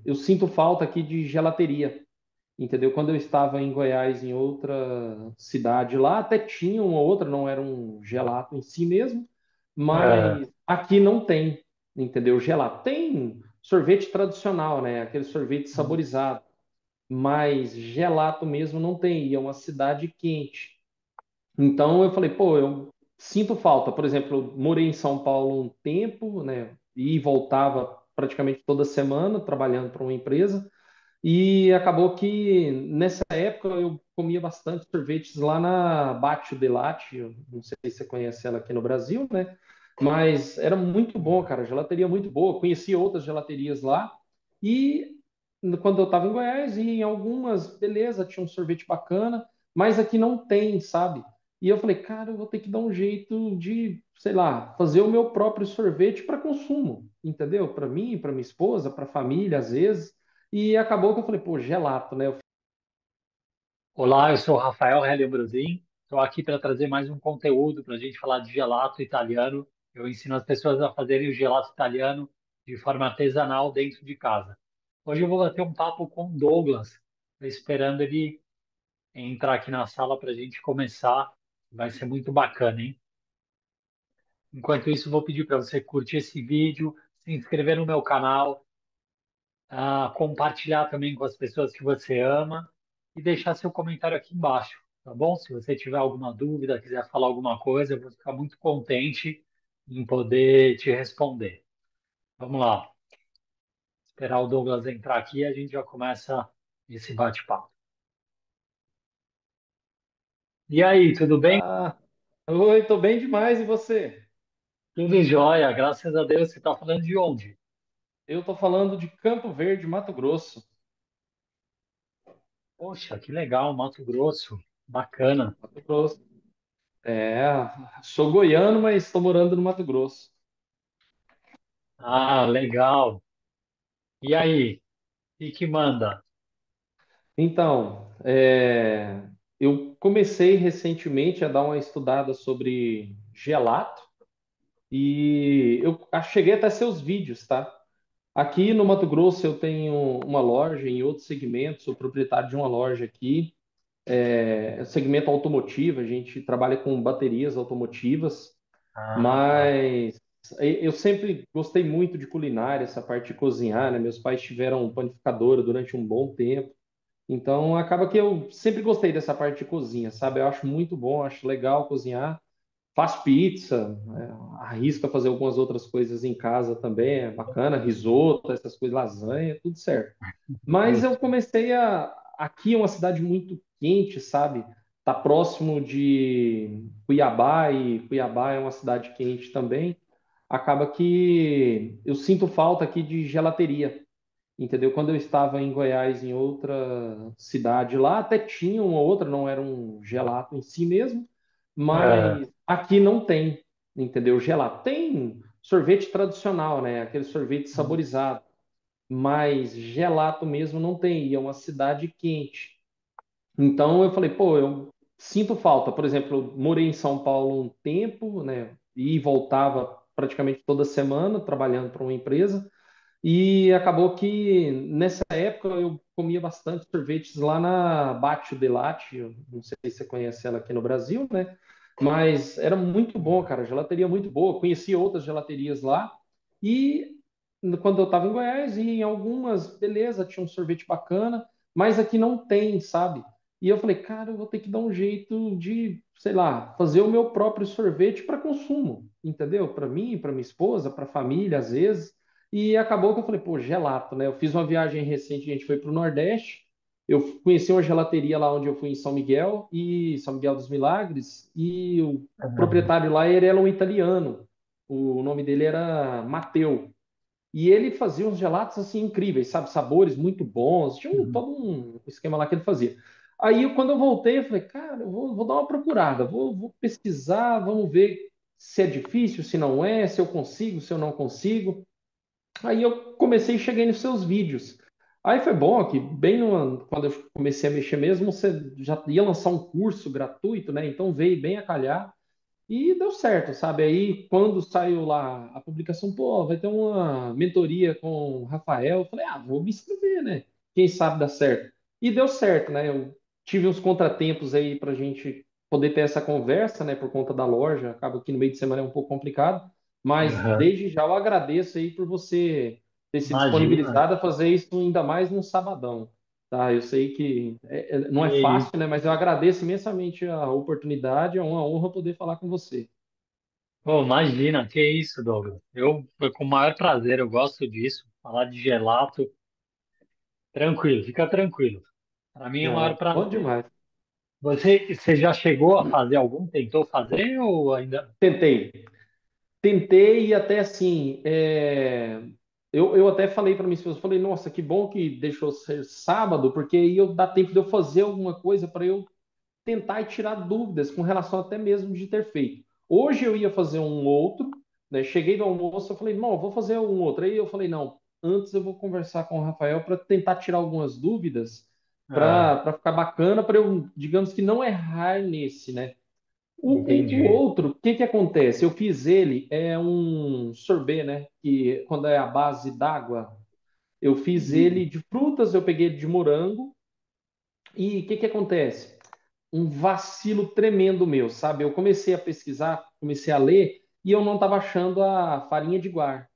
eu sinto falta aqui de gelateria, entendeu? Quando eu estava em Goiás, em outra cidade lá, até tinha uma outra, não era um gelato em si mesmo, É. mas aqui não tem, entendeu? Gelato. Tem sorvete tradicional, né? Aquele sorvete saborizado, mas gelato mesmo não tem, e é uma cidade quente. Então eu falei, pô, eu sinto falta. Por exemplo, eu morei em São Paulo um tempo, né? E voltava praticamente toda semana trabalhando para uma empresa. E acabou que nessa época eu comia bastante sorvetes lá na Batio Delate. Eu não sei se você conhece ela aqui no Brasil, né? Mas era muito bom, cara. Gelateria muito boa. Conheci outras gelaterias lá. E quando eu estava em Goiás, e em algumas, beleza, tinha um sorvete bacana, mas aqui não tem, sabe? E eu falei, cara, eu vou ter que dar um jeito de, sei lá, fazer o meu próprio sorvete para consumo, entendeu? Para mim, para minha esposa, para a família, às vezes. E acabou que eu falei, pô, gelato, né? Olá, eu sou o Rafael Hellenbruzin. Estou aqui para trazer mais um conteúdo para a gente falar de gelato italiano. Eu ensino as pessoas a fazerem o gelato italiano de forma artesanal dentro de casa. Hoje eu vou bater um papo com o Douglas. Estou esperando ele entrar aqui na sala para a gente começar. Vai ser muito bacana, hein? Enquanto isso, vou pedir para você curtir esse vídeo, se inscrever no meu canal, compartilhar também com as pessoas que você ama e deixar seu comentário aqui embaixo, tá bom? Se você tiver alguma dúvida, quiser falar alguma coisa, eu vou ficar muito contente em poder te responder. Vamos lá, esperar o Douglas entrar aqui e a gente já começa esse bate-papo. E aí, tudo bem? Ah, oi, tô bem demais, e você? Tudo jóia, graças a Deus. Você está falando de onde? Eu tô falando de Campo Verde, Mato Grosso. Poxa, que legal, Mato Grosso. Bacana. Mato Grosso. É, sou goiano, mas estou morando no Mato Grosso. Ah, legal. E aí, o que manda? Então, eu comecei recentemente a dar uma estudada sobre gelato e eu cheguei até seus vídeos, tá? Aqui no Mato Grosso eu tenho uma loja em outro segmento, sou proprietário de uma loja aqui, segmento automotivo, a gente trabalha com baterias automotivas, Ah, mas eu sempre gostei muito de culinária, essa parte de cozinhar, né? Meus pais tiveram panificadora durante um bom tempo, então acaba que eu sempre gostei dessa parte de cozinha, sabe? Eu acho muito bom, acho legal cozinhar. Faço pizza, né? Arrisco a fazer algumas outras coisas em casa também, é bacana, risoto, essas coisas, lasanha, tudo certo. Mas eu gosto. comecei a. Aqui é uma cidade muito quente, sabe? Tá próximo de Cuiabá e Cuiabá é uma cidade quente também. Acaba que eu sinto falta aqui de gelateria, entendeu? Quando eu estava em Goiás, em outra cidade lá, até tinha uma outra, não era um gelato em si mesmo, É. mas aqui não tem, entendeu? Gelato. Tem sorvete tradicional, né? Aquele sorvete saborizado, mas gelato mesmo não tem, e é uma cidade quente. Então eu falei, pô, eu sinto falta. Por exemplo, eu morei em São Paulo um tempo, né? E voltava praticamente toda semana trabalhando para uma empresa. E acabou que nessa época eu comia bastante sorvetes lá na Batio Delate. Eu não sei se você conhece ela aqui no Brasil, né? Mas era muito bom, cara. Gelateria muito boa. Conheci outras gelaterias lá. E quando eu estava em Goiás, e em algumas, beleza, tinha um sorvete bacana, mas aqui não tem, sabe? E eu falei, cara, eu vou ter que dar um jeito de, sei lá, fazer o meu próprio sorvete para consumo, entendeu? Para mim, para minha esposa, para a família, às vezes. E acabou que eu falei, pô, gelato, né? Eu fiz uma viagem recente, a gente foi para o Nordeste. Eu conheci uma gelateria lá onde eu fui em São Miguel e São Miguel dos Milagres, e o É. proprietário lá, ele era um italiano. O nome dele era Matteo. E ele fazia uns gelatos assim incríveis, sabe? Sabores muito bons. Tinha Uhum. todo um esquema lá que ele fazia. Aí, quando eu voltei, eu falei, cara, vou dar uma procurada, vou pesquisar, vamos ver se é difícil, se não é, se eu consigo, se eu não consigo. Aí eu comecei e cheguei nos seus vídeos. Aí foi bom que, quando eu comecei a mexer mesmo, você já ia lançar um curso gratuito, né? Então veio bem a calhar. E deu certo, sabe? Aí, quando saiu lá a publicação, pô, vai ter uma mentoria com o Rafael. Eu falei, ah, vou me inscrever, né? Quem sabe dá certo. E deu certo, né? Eu tive uns contratempos aí pra gente poder ter essa conversa, né? Por conta da loja. Acaba que no meio de semana é um pouco complicado. Mas Aham. desde já eu agradeço aí por você ter se Imagina. disponibilizado a fazer isso ainda mais num sabadão. Tá, eu sei que não é E, fácil, né? Mas eu agradeço imensamente a oportunidade, é uma honra poder falar com você. pô, imagina, que isso, Douglas. Eu com o maior prazer, eu gosto disso. Falar de gelato, tranquilo, fica tranquilo. Para mim é o maior Ah, bom prazer. demais. Você já chegou a fazer algum? Tentou fazer ou ainda? Tentei. Tentei e até assim, eu até falei para minha esposa, falei, nossa, que bom que deixou ser sábado, porque aí eu dá tempo de eu fazer alguma coisa para eu tentar e tirar dúvidas com relação até mesmo de ter feito. Hoje eu ia fazer um outro, né? Cheguei no almoço, eu falei, não, eu vou fazer um outro. Aí eu falei, não, antes eu vou conversar com o Rafael para tentar tirar algumas dúvidas, Ah, para ficar bacana, para eu, digamos que não errar nesse, né? O entendi. outro, o que que acontece? Eu fiz ele, é um sorbet, né? Que quando é a base d'água, eu fiz E- ele de frutas, eu peguei ele de morango, e o que que acontece? Um vacilo tremendo meu, sabe? Eu comecei a pesquisar, comecei a ler, e eu não estava achando a farinha de guar.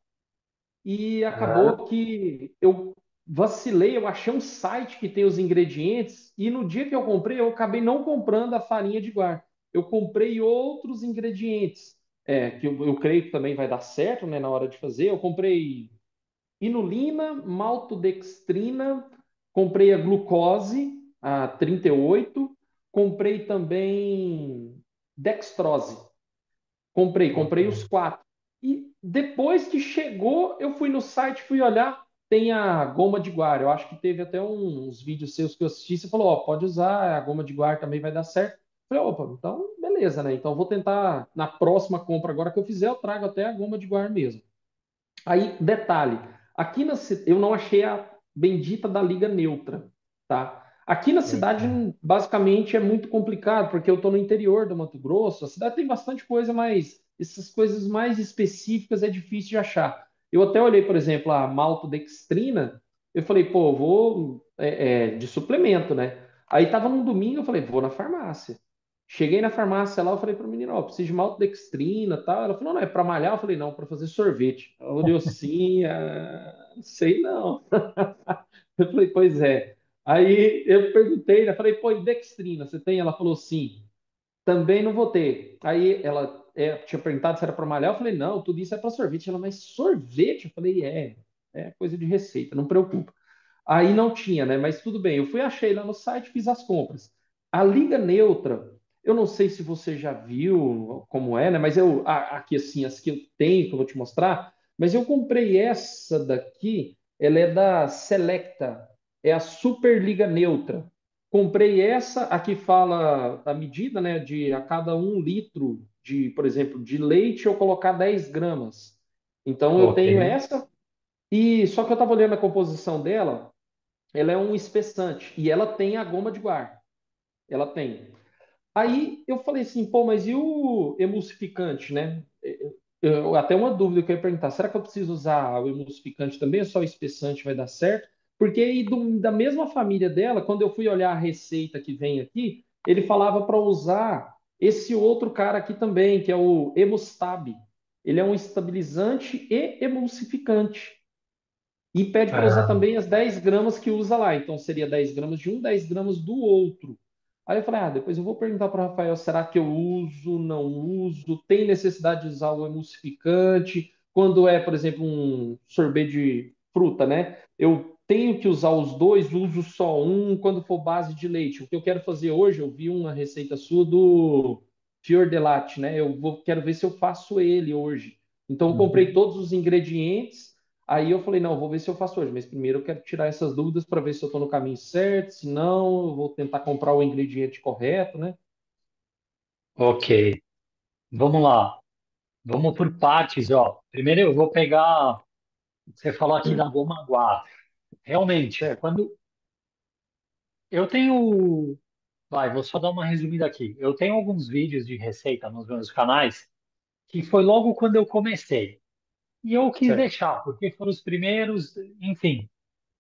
E ah, acabou que eu vacilei, eu achei um site que tem os ingredientes, e no dia que eu comprei, eu acabei não comprando a farinha de guar. Eu comprei outros ingredientes, que eu creio que também vai dar certo, né, na hora de fazer. Eu comprei inulina, maltodextrina, comprei a glucose, a 38, comprei também dextrose. ok. Comprei os quatro. E depois que chegou, eu fui no site, fui olhar, tem a goma de guar. Eu acho que teve até uns vídeos seus que eu assisti. Você falou, ó, pode usar, a goma de guar também vai dar certo. Eu falei, opa, então beleza, né? Então eu vou tentar, na próxima compra agora que eu fizer, eu trago até a goma de guar mesmo. Aí, detalhe, eu não achei a bendita da Liga Neutra, tá? Aqui na cidade, Ok. basicamente, é muito complicado, porque eu estou no interior do Mato Grosso, a cidade tem bastante coisa, mas essas coisas mais específicas é difícil de achar. Eu até olhei, por exemplo, a maltodextrina, eu falei, pô, vou de suplemento, né? Aí tava num domingo, eu falei, vou na farmácia. Cheguei na farmácia lá, eu falei para a menina, ó, preciso de maltodextrina, tal. Ela falou, não, é para malhar? Eu falei, não, para fazer sorvete. Ela olhou assim, não sei não. Eu falei, pois é. Aí eu perguntei, né, falei, pô, e dextrina, você tem? Ela falou, sim. Também não vou ter. Aí ela tinha perguntado se era para malhar, eu falei, não, tudo isso é para sorvete. Ela, mas sorvete? Eu falei, é coisa de receita, não preocupa. Aí não tinha, né? Mas tudo bem. Eu fui, achei lá no site, fiz as compras. A Liga Neutra, eu não sei se você já viu como é, né? Mas aqui assim, as que eu tenho, que eu vou te mostrar, mas eu comprei essa daqui, ela é da Selecta, é a Super Liga Neutra. Comprei essa, aqui fala a medida, né? De a cada 1 litro de, por exemplo, de leite eu colocar 10 gramas. Então eu Ok. tenho essa, e só que eu estava olhando a composição dela, ela é um espessante e ela tem a goma de guar. Ela tem. Aí eu falei assim, pô, mas e o emulsificante, né? Até uma dúvida que eu ia perguntar: será que eu preciso usar o emulsificante também ou só o espessante vai dar certo? Porque aí da mesma família dela, quando eu fui olhar a receita que vem aqui, ele falava para usar esse outro cara aqui também, que é o Emustab. Ele é um estabilizante e emulsificante. E pede para usar Ah, também as 10 gramas que usa lá. Então seria 10 gramas de um, 10 gramas do outro. Aí eu falei, depois eu vou perguntar para o Rafael, será que eu uso, não uso? Tem necessidade de usar o emulsificante? Quando é, por exemplo, um sorvete de fruta, né? Eu tenho que usar os dois, uso só um quando for base de leite. O que eu quero fazer hoje, eu vi uma receita sua do Fior de Latte, né? Quero ver se eu faço ele hoje. Então eu comprei uhum. todos os ingredientes. Aí eu falei, não, vou ver se eu faço hoje, mas primeiro eu quero tirar essas dúvidas para ver se eu estou no caminho certo, se não, eu vou tentar comprar o ingrediente correto, né? Ok. Vamos lá. Vamos por partes, ó. Primeiro eu vou pegar. Você falou aqui da goma guar. Realmente, Certo. quando eu tenho. Vai, vou só dar uma resumida aqui. Eu tenho alguns vídeos de receita nos meus canais que foi logo quando eu comecei. E eu quis Certo. deixar, porque foram os primeiros, enfim.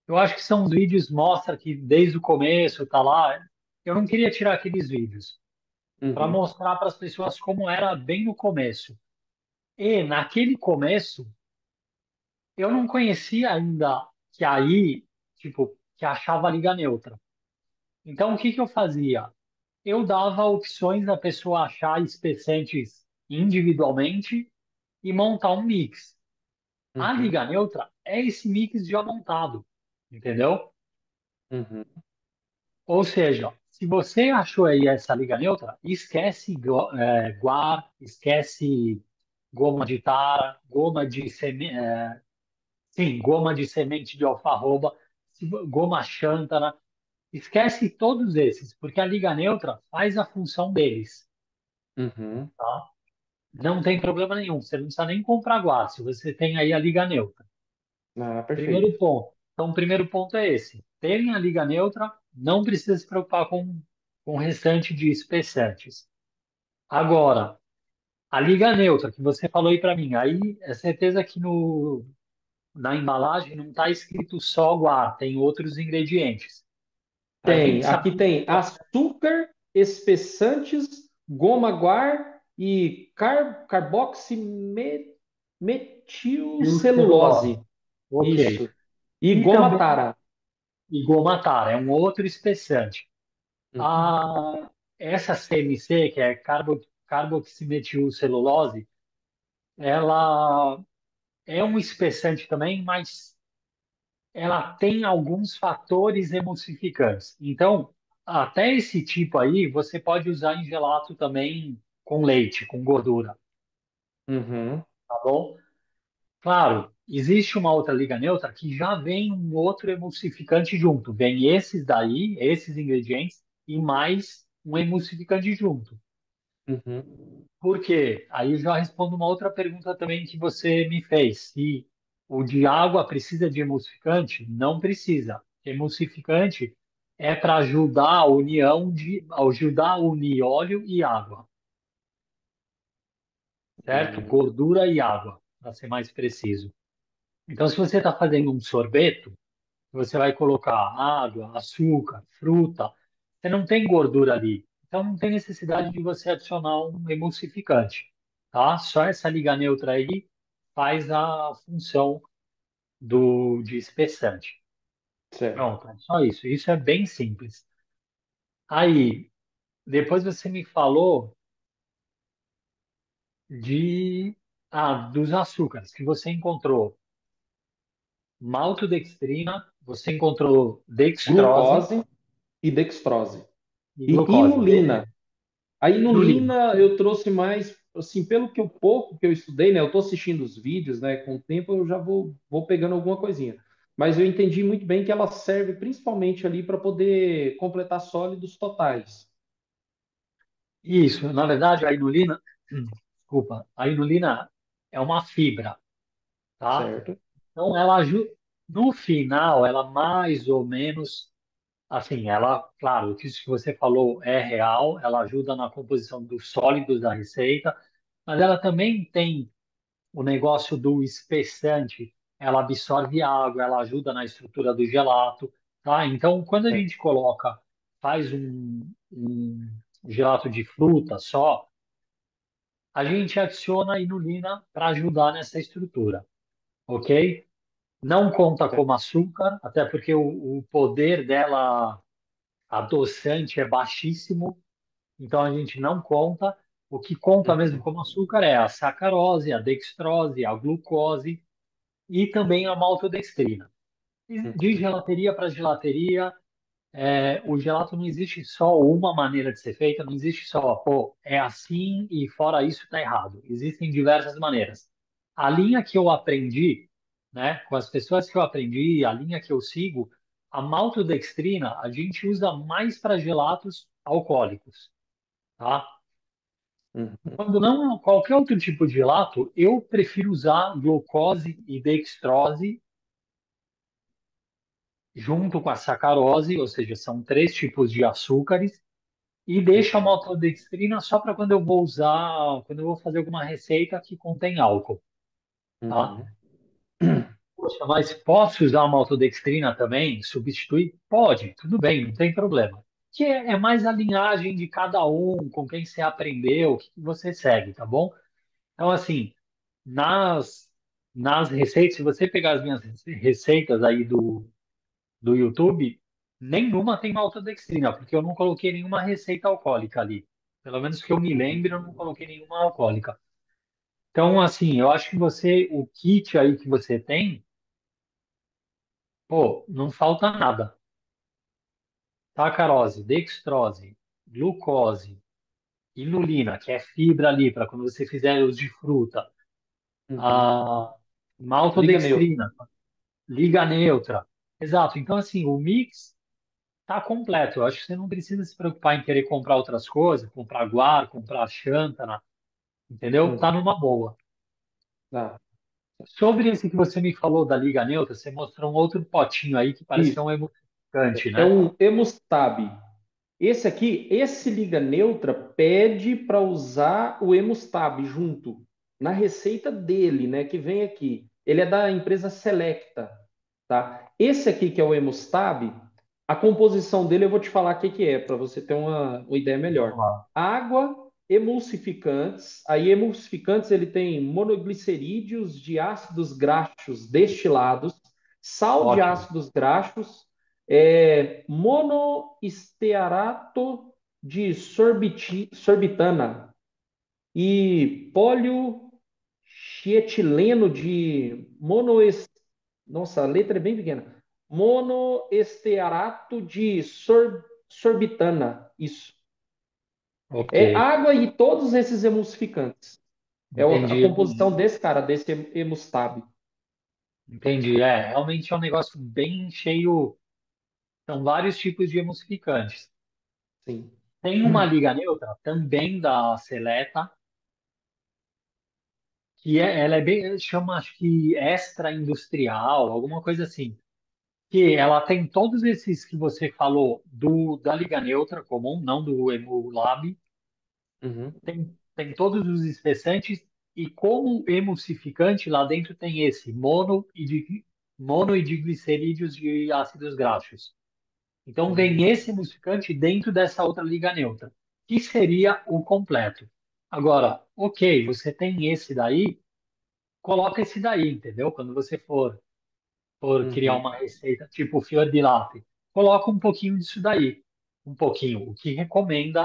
Eu acho que são os vídeos mostra que desde o começo tá lá. Eu não queria tirar aqueles vídeos para Uhum, mostrar para as pessoas como era bem no começo. E naquele começo, eu não conhecia ainda que aí, tipo, que achava a liga neutra. Então, o que que eu fazia? Eu dava opções da pessoa achar espessentes individualmente e montar um mix. A uhum, liga neutra é esse mix já montado, entendeu? uhum, Ou seja, se você achou aí essa liga neutra, esquece guar, esquece goma de tara, goma de semente de alfarroba, goma xantana, esquece todos esses, porque a liga neutra faz a função deles, uhum. tá? Não tem problema nenhum, você não precisa nem comprar guar, se você tem aí a liga neutra. Ah, Primeiro perfeito. ponto. Então, o primeiro ponto é esse. Terem a liga neutra, não precisa se preocupar com o restante de espessantes. Agora, a liga neutra, que você falou aí para mim, aí é certeza que na embalagem não está escrito só guar, tem outros ingredientes. A gente Tem, sabe aqui tem açúcar, espessantes, goma guar e que o celulose. carboximetilcelulose. Ok. Isso. E E goma também tara. igomatar, é um outro espessante. Uhum. Essa CMC, que é carboximetilcelulose, ela é um espessante também, mas ela tem alguns fatores emulsificantes. Então, até esse tipo aí, você pode usar em gelato também com leite, com gordura, Uhum. tá bom? Claro, existe uma outra liga neutra que já vem um outro emulsificante junto. Vem esses daí, esses ingredientes, e mais um emulsificante junto. Uhum. Por quê? Aí eu já respondo uma outra pergunta também que você me fez. Se o de água precisa de emulsificante? Não precisa. Emulsificante é para ajudar a unir óleo e água, certo? Uhum. Gordura e água, para ser mais preciso. Então, se você está fazendo um sorveto, você vai colocar água, açúcar, fruta, você não tem gordura ali. Então não tem necessidade de você adicionar um emulsificante, tá? Só essa liga neutra aí faz a função de espessante. Certo. Pronto, é só isso. Isso é bem simples. Aí, depois você me falou de dos açúcares que você encontrou maltodextrina, você encontrou dextrose Glucose e dextrose. e E glucose, inulina. beleza? A Inulina. inulina eu trouxe mais, assim, pelo que eu pouco que eu estudei, né? Eu estou assistindo os vídeos, né? Com o tempo eu já vou pegando alguma coisinha. Mas eu entendi muito bem que ela serve principalmente ali para poder completar sólidos totais, Isso, na verdade, a inulina, desculpa, a inulina é uma fibra, tá? certo? Então, ela ajuda, no final, ela mais ou menos, assim, ela, claro, o que você falou é real, ela ajuda na composição dos sólidos da receita, mas ela também tem o negócio do espessante, ela absorve água, ela ajuda na estrutura do gelato, tá? Então, quando a É. gente faz um gelato de fruta só, a gente adiciona a inulina para ajudar nessa estrutura, ok? Não conta É. como açúcar, até porque o poder dela adoçante é baixíssimo, então a gente não conta. O que conta mesmo Uhum, como açúcar é a sacarose, a dextrose, a glucose e também a maltodextrina. E de uhum, gelateria para gelateria, o gelato não existe só uma maneira de ser feita, não existe só, pô, é assim e fora isso está errado. Existem diversas maneiras. A linha que eu aprendi, né, com as pessoas que eu aprendi, a linha que eu sigo, a maltodextrina a gente usa mais para gelatos alcoólicos, tá? uhum. Quando não qualquer outro tipo de gelato, eu prefiro usar glucose e dextrose junto com a sacarose, ou seja, são três tipos de açúcares e deixo a Uhum. maltodextrina só para quando eu vou usar, quando eu vou fazer alguma receita que contém álcool, tá? Uhum. Poxa, mas posso usar a maltodextrina também? Substituir? Pode, tudo bem, não tem problema. Que é mais a linhagem de cada um, com quem você aprendeu, o que você segue, tá bom? Então, assim, nas, nas receitas, se você pegar as minhas receitas aí do YouTube, nenhuma tem maltodextrina, porque eu não coloquei nenhuma receita alcoólica ali. Pelo menos que eu me lembre, eu não coloquei nenhuma alcoólica. Então, assim, eu acho que você, o kit aí que você tem, pô, não falta nada. Sacarose, dextrose, glucose, inulina, que é fibra ali para quando você fizer os de fruta, Uhum. a Liga neutra. maltodextrina, liga neutra. Exato. Então, assim, o mix tá completo. Eu acho que você não precisa se preocupar em querer comprar outras coisas, comprar guar, comprar xantana, entendeu? Tá Uhum. numa boa. Ah, Sobre esse que você me falou da liga neutra, você mostrou um outro potinho aí que parece ser isso. um emulsificante, É né? um Hemustab. Esse aqui, esse liga neutra, pede para usar o Hemustab junto na receita dele, né? Que vem aqui. Ele é da empresa Selecta, tá? Esse aqui que é o Hemustab, a composição dele eu vou te falar o que que é, para você ter uma ideia Vamos melhor. lá. Água, emulsificantes. Aí emulsificantes ele tem monoglicerídeos de ácidos graxos destilados, sal de Ótimo. ácidos graxos, monoestearato de sorbitana e polioxietileno de nossa, a letra é bem pequena. Monoestearato de sorbitana. Isso. Ok. É água e todos esses emulsificantes. É a Entendi. composição desse cara, desse Emustab. Entendi. É, realmente é um negócio bem cheio. São vários tipos de emulsificantes. Sim. Tem uma liga neutra também da Seleta, ela é bem, chama acho que extra industrial, alguma coisa assim. Que ela tem todos esses que você falou da liga neutra comum, não do Emulab, Uhum. tem todos os espessantes e como emulsificante lá dentro tem esse mono e diglicerídeos de ácidos graxos. Então Uhum. vem esse emulsificante dentro dessa outra liga neutra, que seria o completo. Agora, ok, você tem esse daí, coloca esse daí, entendeu? Quando você for criar Uhum. uma receita tipo fior di latte, coloca um pouquinho disso daí. Um pouquinho, o que recomenda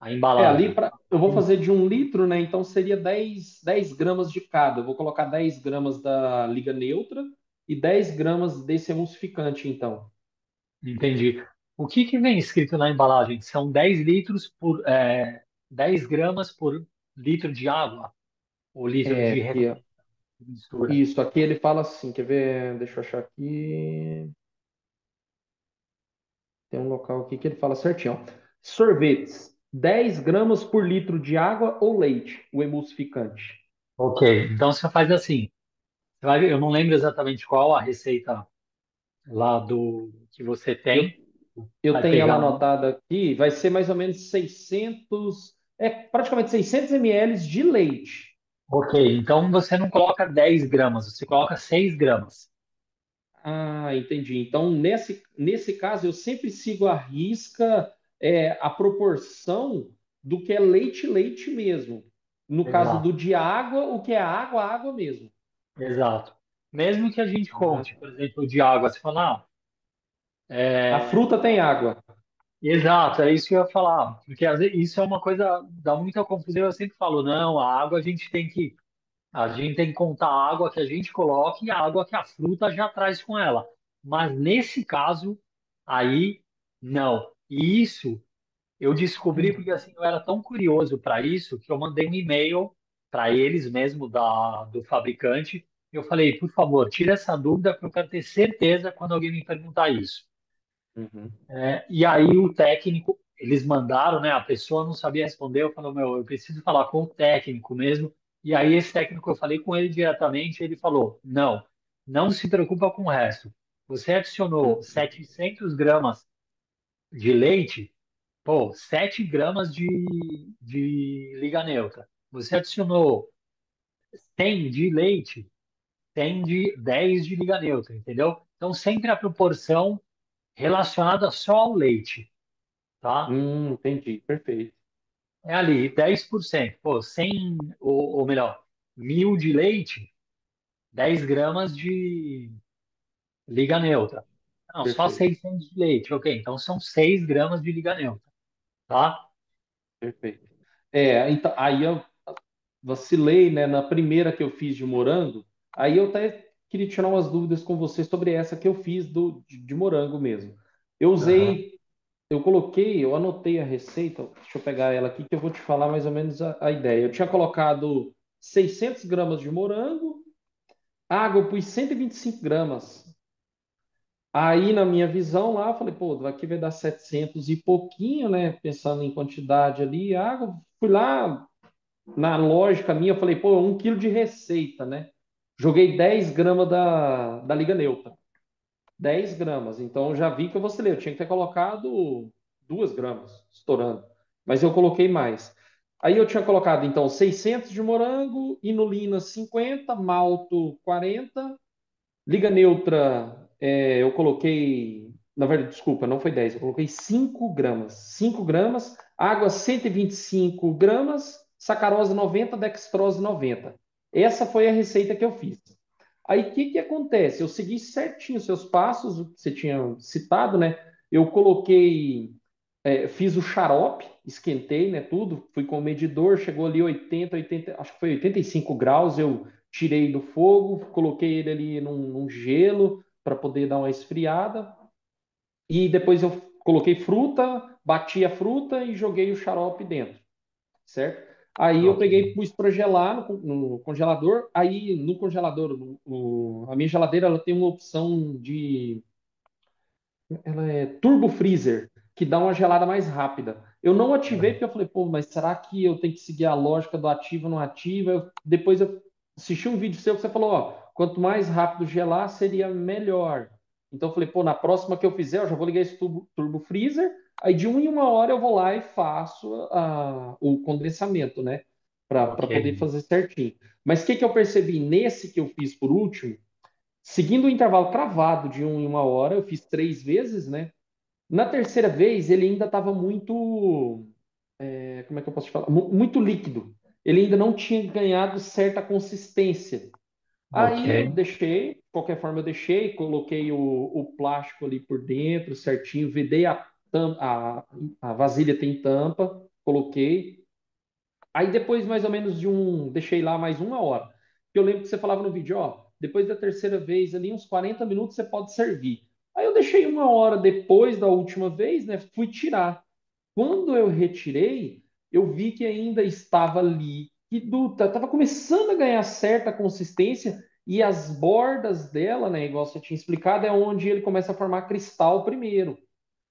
a Ali embalagem. eu vou fazer de 1 litro, né? Então seria dez gramas de cada. Eu vou colocar 10 gramas da liga neutra e 10 gramas desse emulsificante, então. Entendi. O que que vem escrito na embalagem? São 10 litros 10 gramas por litro de água ou litro É, de aqui, ó. mistura. Isso, aqui ele fala assim, quer ver? Deixa eu achar aqui. Tem um local aqui que ele fala certinho, ó. Sorvetes, 10 gramas por litro de água ou leite, o emulsificante. Ok, então você faz assim. Você vai ver, eu não lembro exatamente qual a receita lá do que você Eu, tem. eu Vai tenho ela pegar. anotada aqui, vai ser mais ou menos 600, praticamente 600 ml de leite. Ok, então você não coloca 10 gramas, você coloca 6 gramas. Ah, entendi. Então, nesse caso, eu sempre sigo a risca, a proporção do que é leite mesmo. No caso do Exato, de água, o que é água mesmo. exato. Mesmo que a gente Ah, conte, por exemplo, de água, você fala, ah, a é, fruta tem água. exato, é isso que eu ia falar. Porque às vezes, isso é uma coisa, dá muita confusão. Eu sempre falo, não, a água a gente tem que contar a água que a gente coloca e a água que a fruta já traz com ela. Mas nesse caso, aí, não. E isso eu descobri porque assim, eu era tão curioso para isso que eu mandei um e-mail para eles mesmo do fabricante. Eu falei, por favor, tira essa dúvida porque eu quero ter certeza quando alguém me perguntar isso. Uhum, E aí o técnico, eles mandaram, né? A pessoa não sabia responder. Eu falei, meu, eu preciso falar com o técnico mesmo. E aí esse técnico, eu falei com ele diretamente. Ele falou, não, não se preocupa com o resto. Você adicionou uhum, 700 gramas de leite. pô, 7 gramas de liga neutra. Você adicionou 100 de leite, tem de 10 de liga neutra, entendeu? Então, sempre a proporção relacionada só ao leite, tá? Entendi, perfeito. É ali, 10%. Pô, 100, ou melhor, 1.000 de leite, 10 gramas de liga neutra. Não, só Perfeito, 600 de leite, ok. Então, são 6 gramas de liga neutra, tá? perfeito. É, então, aí eu vacilei, né, na primeira que eu fiz de morango. Aí eu até queria tirar umas dúvidas com você sobre essa que eu fiz de morango mesmo. Eu Aham. usei, eu coloquei, eu anotei a receita, deixa eu pegar ela aqui que eu vou te falar mais ou menos a ideia. Eu tinha colocado 600 gramas de morango, água eu pus 125 gramas. Aí, na minha visão lá, eu falei, pô, aqui vai dar 700 e pouquinho, né? Pensando em quantidade ali, água. Fui lá, na lógica minha, eu falei, pô, 1 quilo de receita, né? Joguei 10 gramas da Liga Neutra. 10 gramas. Então, eu já vi que eu vacilei. Eu tinha que ter colocado 2 gramas, estourando. Mas eu coloquei mais. Aí eu tinha colocado, então, 600 de morango, inulina 50, malto 40, Liga neutra, eu coloquei. Na verdade, desculpa, não foi 10, eu coloquei 5 gramas. 5 gramas, água 125 gramas, sacarose 90, dextrose 90. Essa foi a receita que eu fiz. Aí o que acontece? Eu segui certinho os seus passos, o que você tinha citado, né? Eu coloquei, fiz o xarope, esquentei, né, tudo, fui com o medidor, chegou ali 80, acho que foi 85 graus, eu tirei do fogo, coloquei ele ali num gelo para poder dar uma esfriada, e depois eu coloquei fruta, bati a fruta e joguei o xarope dentro, certo? Aí eu Ok. peguei, pus para gelar no congelador, aí no congelador, a minha geladeira ela tem uma opção de ela é turbo freezer, que dá uma gelada mais rápida. Eu não ativei Aham. porque eu falei, pô, mas será que eu tenho que seguir a lógica do ativo ou não ativa? Depois eu assisti um vídeo seu que você falou, ó, quanto mais rápido gelar, seria melhor. Então eu falei, pô, na próxima que eu fizer, eu já vou ligar esse turbo freezer, aí de 1 em 1 hora eu vou lá e faço o condensamento, né? Para Ok. poder fazer certinho. Mas o que eu percebi nesse que eu fiz por último? Seguindo o intervalo cravado de 1 em 1 hora, eu fiz 3 vezes, né? Na terceira vez, ele ainda estava muito, como é que eu posso te falar? Muito líquido. Ele ainda não tinha ganhado certa consistência. Ok. Aí eu deixei, de qualquer forma eu deixei, coloquei o plástico ali por dentro, certinho, vedei a vasilha tem tampa, coloquei. Aí depois, mais ou menos deixei lá mais 1 hora. Eu lembro que você falava no vídeo, ó, depois da terceira vez, ali uns 40 minutos você pode servir. Aí eu deixei 1 hora depois da última vez, né? Fui tirar. Quando eu retirei, eu vi que ainda estava líquido, estava começando a ganhar certa consistência e as bordas dela, né, igual você tinha explicado, é onde ele começa a formar cristal primeiro.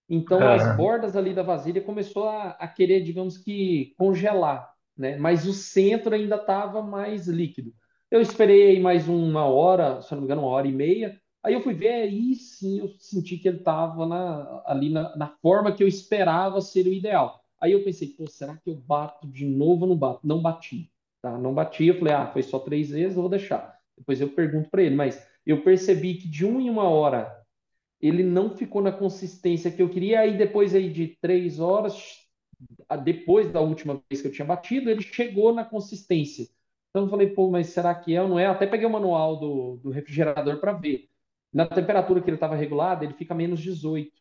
Então, as Aham. bordas ali da vasilha começou a querer, digamos que, congelar, né? Mas o centro ainda estava mais líquido. Eu esperei aí mais 1 hora, se eu não me engano, 1 hora e meia. Aí eu fui ver, aí sim eu senti que ele estava ali na forma que eu esperava ser o ideal. Aí eu pensei, pô, será que eu bato de novo ou não bato? Não bati, tá? Não bati. Eu falei, foi só 3 vezes, eu vou deixar. Depois eu pergunto para ele, mas eu percebi que de 1 em 1 hora ele não ficou na consistência que eu queria. Aí depois aí de 3 horas, depois da última vez que eu tinha batido, ele chegou na consistência. Então eu falei, pô, mas será que é ou não é? Até peguei o manual do refrigerador para ver. Na temperatura que ele estava regulado, ele fica -18.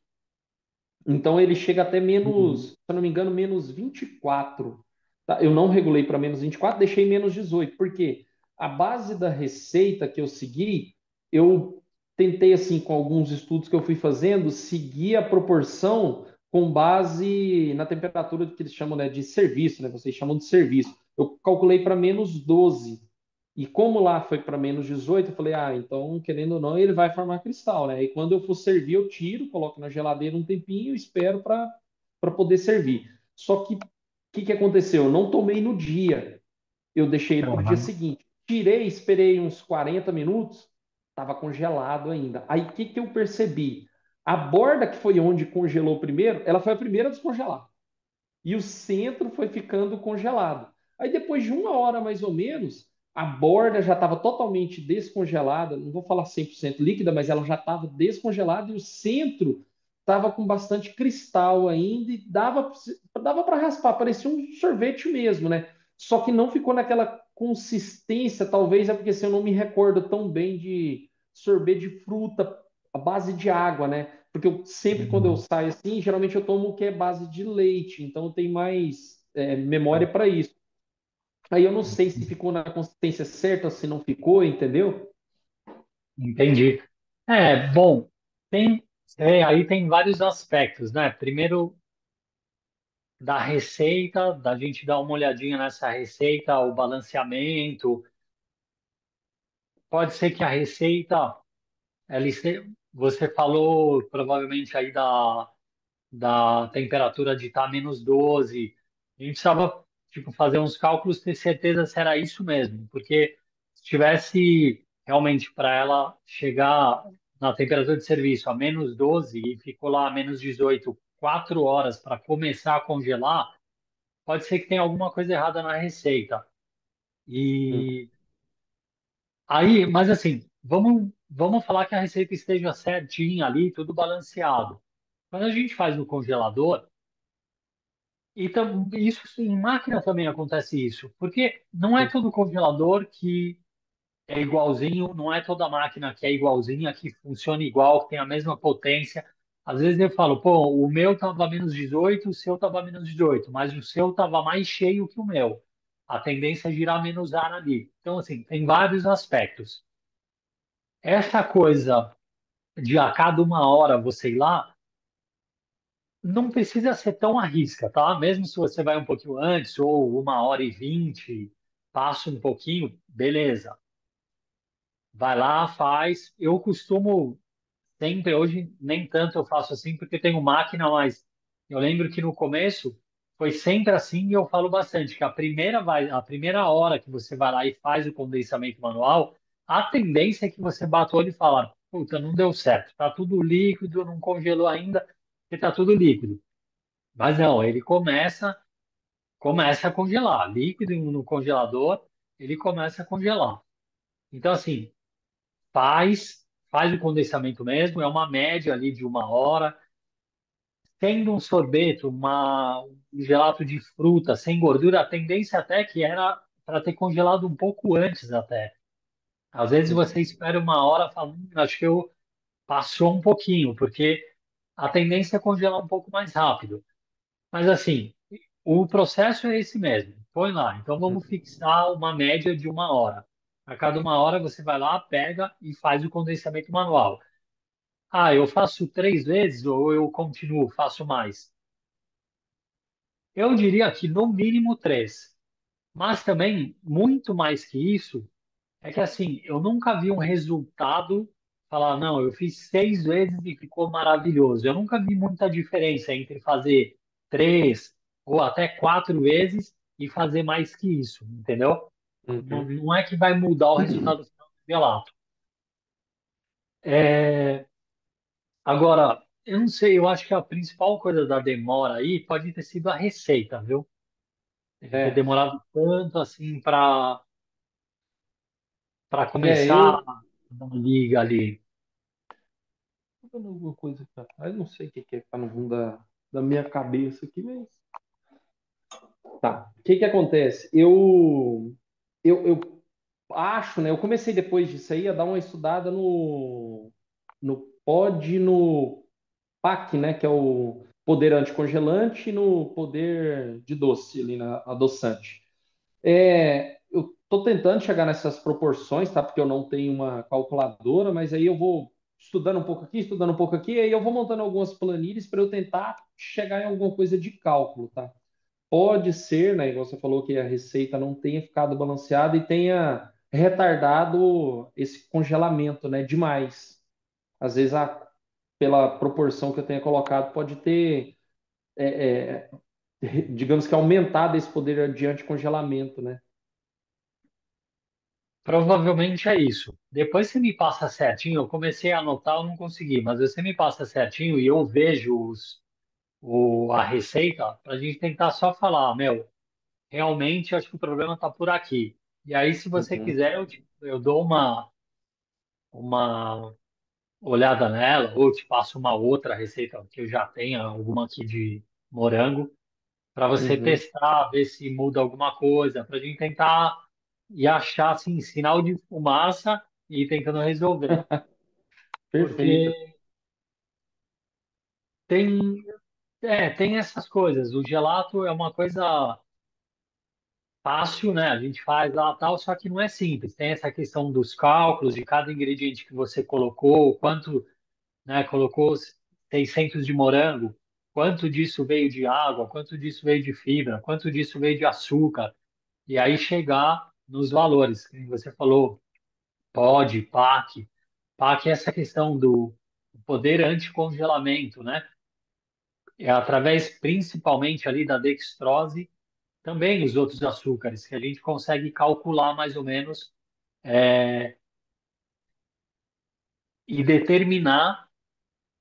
Então ele chega até menos, se eu não me engano, -24. Tá? Eu não regulei para -24, deixei -18. Por quê? A base da receita que eu segui, eu tentei, assim, com alguns estudos que eu fui fazendo, seguir a proporção com base na temperatura que eles chamam, né, de serviço, né? Vocês chamam de serviço. Eu calculei para -12. E como lá foi para -18, eu falei, então, querendo ou não, ele vai formar cristal, né? E quando eu for servir, eu tiro, coloco na geladeira um tempinho e espero para poder servir. Só que o que aconteceu? Eu não tomei no dia, eu deixei ele para o dia Aham. seguinte. Tirei, esperei uns 40 minutos, estava congelado ainda. Aí o que eu percebi? A borda que foi onde congelou primeiro, ela foi a primeira a descongelar. e o centro foi ficando congelado. Aí depois de uma hora mais ou menos, a borda já estava totalmente descongelada, não vou falar 100% líquida, mas ela já estava descongelada e o centro estava com bastante cristal ainda e dava para raspar, parecia um sorvete mesmo, né? Só que não ficou naquela consistência, talvez é porque assim, eu não me recordo tão bem de sorvete de fruta à base de água, né? Porque eu sempre quando eu Uhum. saio assim, geralmente eu tomo o que é base de leite, então eu tenho mais memória para isso. Aí eu não sei se ficou na consistência certa ou se não ficou, entendeu? Entendi. Bom, aí tem vários aspectos, né? Primeiro, da receita, da gente dar uma olhadinha nessa receita, o balanceamento. Pode ser que a receita, você falou provavelmente aí da temperatura de estar -12. A gente precisava, tipo, fazer uns cálculos, ter certeza se era isso mesmo, porque se tivesse realmente para ela chegar na temperatura de serviço a -12 e ficou lá a -18 4 horas para começar a congelar, pode ser que tenha alguma coisa errada na receita. Hum. E aí, mas assim, vamos falar que a receita esteja certinha ali, tudo balanceado. Quando a gente faz no congelador, isso em máquina também acontece isso, porque não é Hum. todo congelador que é igualzinho, não é toda máquina que é igualzinha, que funciona igual, que tem a mesma potência. Às vezes eu falo, pô, o meu tava -18, o seu tava -18, mas o seu tava mais cheio que o meu. A tendência é girar menos ar ali. Então, assim, tem vários aspectos. Essa coisa de a cada uma hora você ir lá, não precisa ser tão à risca, tá? Mesmo se você vai um pouquinho antes, ou 1h20, passa um pouquinho, beleza. Vai lá, faz. Eu costumo sempre, hoje nem tanto eu faço assim, porque tenho máquina, mas eu lembro que no começo foi sempre assim e eu falo bastante, que a primeira hora que você vai lá e faz o condensamento manual, a tendência é que você bata o olho e fala, puta, não deu certo, tá tudo líquido, não congelou ainda, porque tá tudo líquido. Mas não, ele começa a congelar. Líquido no congelador, ele começa a congelar. Então, assim, faz o condensamento mesmo, é uma média ali de uma hora. Tendo um sorvete, um gelato de fruta sem gordura, a tendência até que era para ter congelado um pouco antes até. Às vezes Hum. você espera uma hora e fala, acho que eu passou um pouquinho, porque a tendência é congelar um pouco mais rápido. Mas assim, o processo é esse mesmo. Põe lá. Então vamos fixar uma média de uma hora. A cada uma hora você vai lá, pega e faz o condensamento manual. Ah, eu faço 3 vezes ou eu continuo, faço mais? Eu diria que no mínimo três. Mas também, muito mais que isso, é que assim, eu nunca vi um resultado falar, não, eu fiz 6 vezes e ficou maravilhoso. Eu nunca vi muita diferença entre fazer 3 ou até 4 vezes e fazer mais que isso, entendeu? Não, Uhum. não é que vai mudar o resultado final do gelato. É, agora, eu não sei, eu acho que a principal coisa da demora aí pode ter sido a receita, viu? Ele ter É, demorado tanto assim para começar eu a dar uma liga ali. tô dando alguma coisa pra cá. Eu não sei o que que é que tá no fundo da minha cabeça aqui, mas tá. O que que acontece? Eu acho, né? Eu comecei depois disso aí a dar uma estudada no POD, no PAC, né? Que é o poder anticongelante, e no poder de doce, ali na adoçante. Eu estou tentando chegar nessas proporções, tá? Porque eu não tenho uma calculadora, mas aí eu vou estudando um pouco aqui, estudando um pouco aqui, aí eu vou montando algumas planilhas para eu tentar chegar em alguma coisa de cálculo, tá? Pode ser, né? Igual você falou que a receita não tenha ficado balanceada e tenha retardado esse congelamento, né? Demais. Às vezes, pela proporção que eu tenha colocado, pode ter, digamos que aumentado esse poder de anticongelamento, né? Provavelmente é isso. Depois você me passa certinho, eu comecei a anotar, eu não consegui, mas você me passa certinho e eu vejo a receita para a gente tentar só falar, meu, realmente acho que o problema está por aqui. E aí, se você Uhum, quiser, eu dou uma olhada nela, ou te passo uma outra receita que eu já tenho, alguma aqui de morango, para você uhum. testar, ver se muda alguma coisa, para a gente tentar e achar assim, sinal de fumaça e ir tentando resolver. Perfeito. Porque tem, tem essas coisas. O gelato é uma coisa fácil, né? A gente faz lá tal, só que não é simples. Tem essa questão dos cálculos de cada ingrediente que você colocou, quanto, né, colocou 600 de morango, quanto disso veio de água, quanto disso veio de fibra, quanto disso veio de açúcar, e aí chegar nos valores. Que você falou, pode, PAC. PAC é essa questão do poder anticongelamento, né? É através principalmente ali da dextrose, também os outros açúcares, que a gente consegue calcular mais ou menos e determinar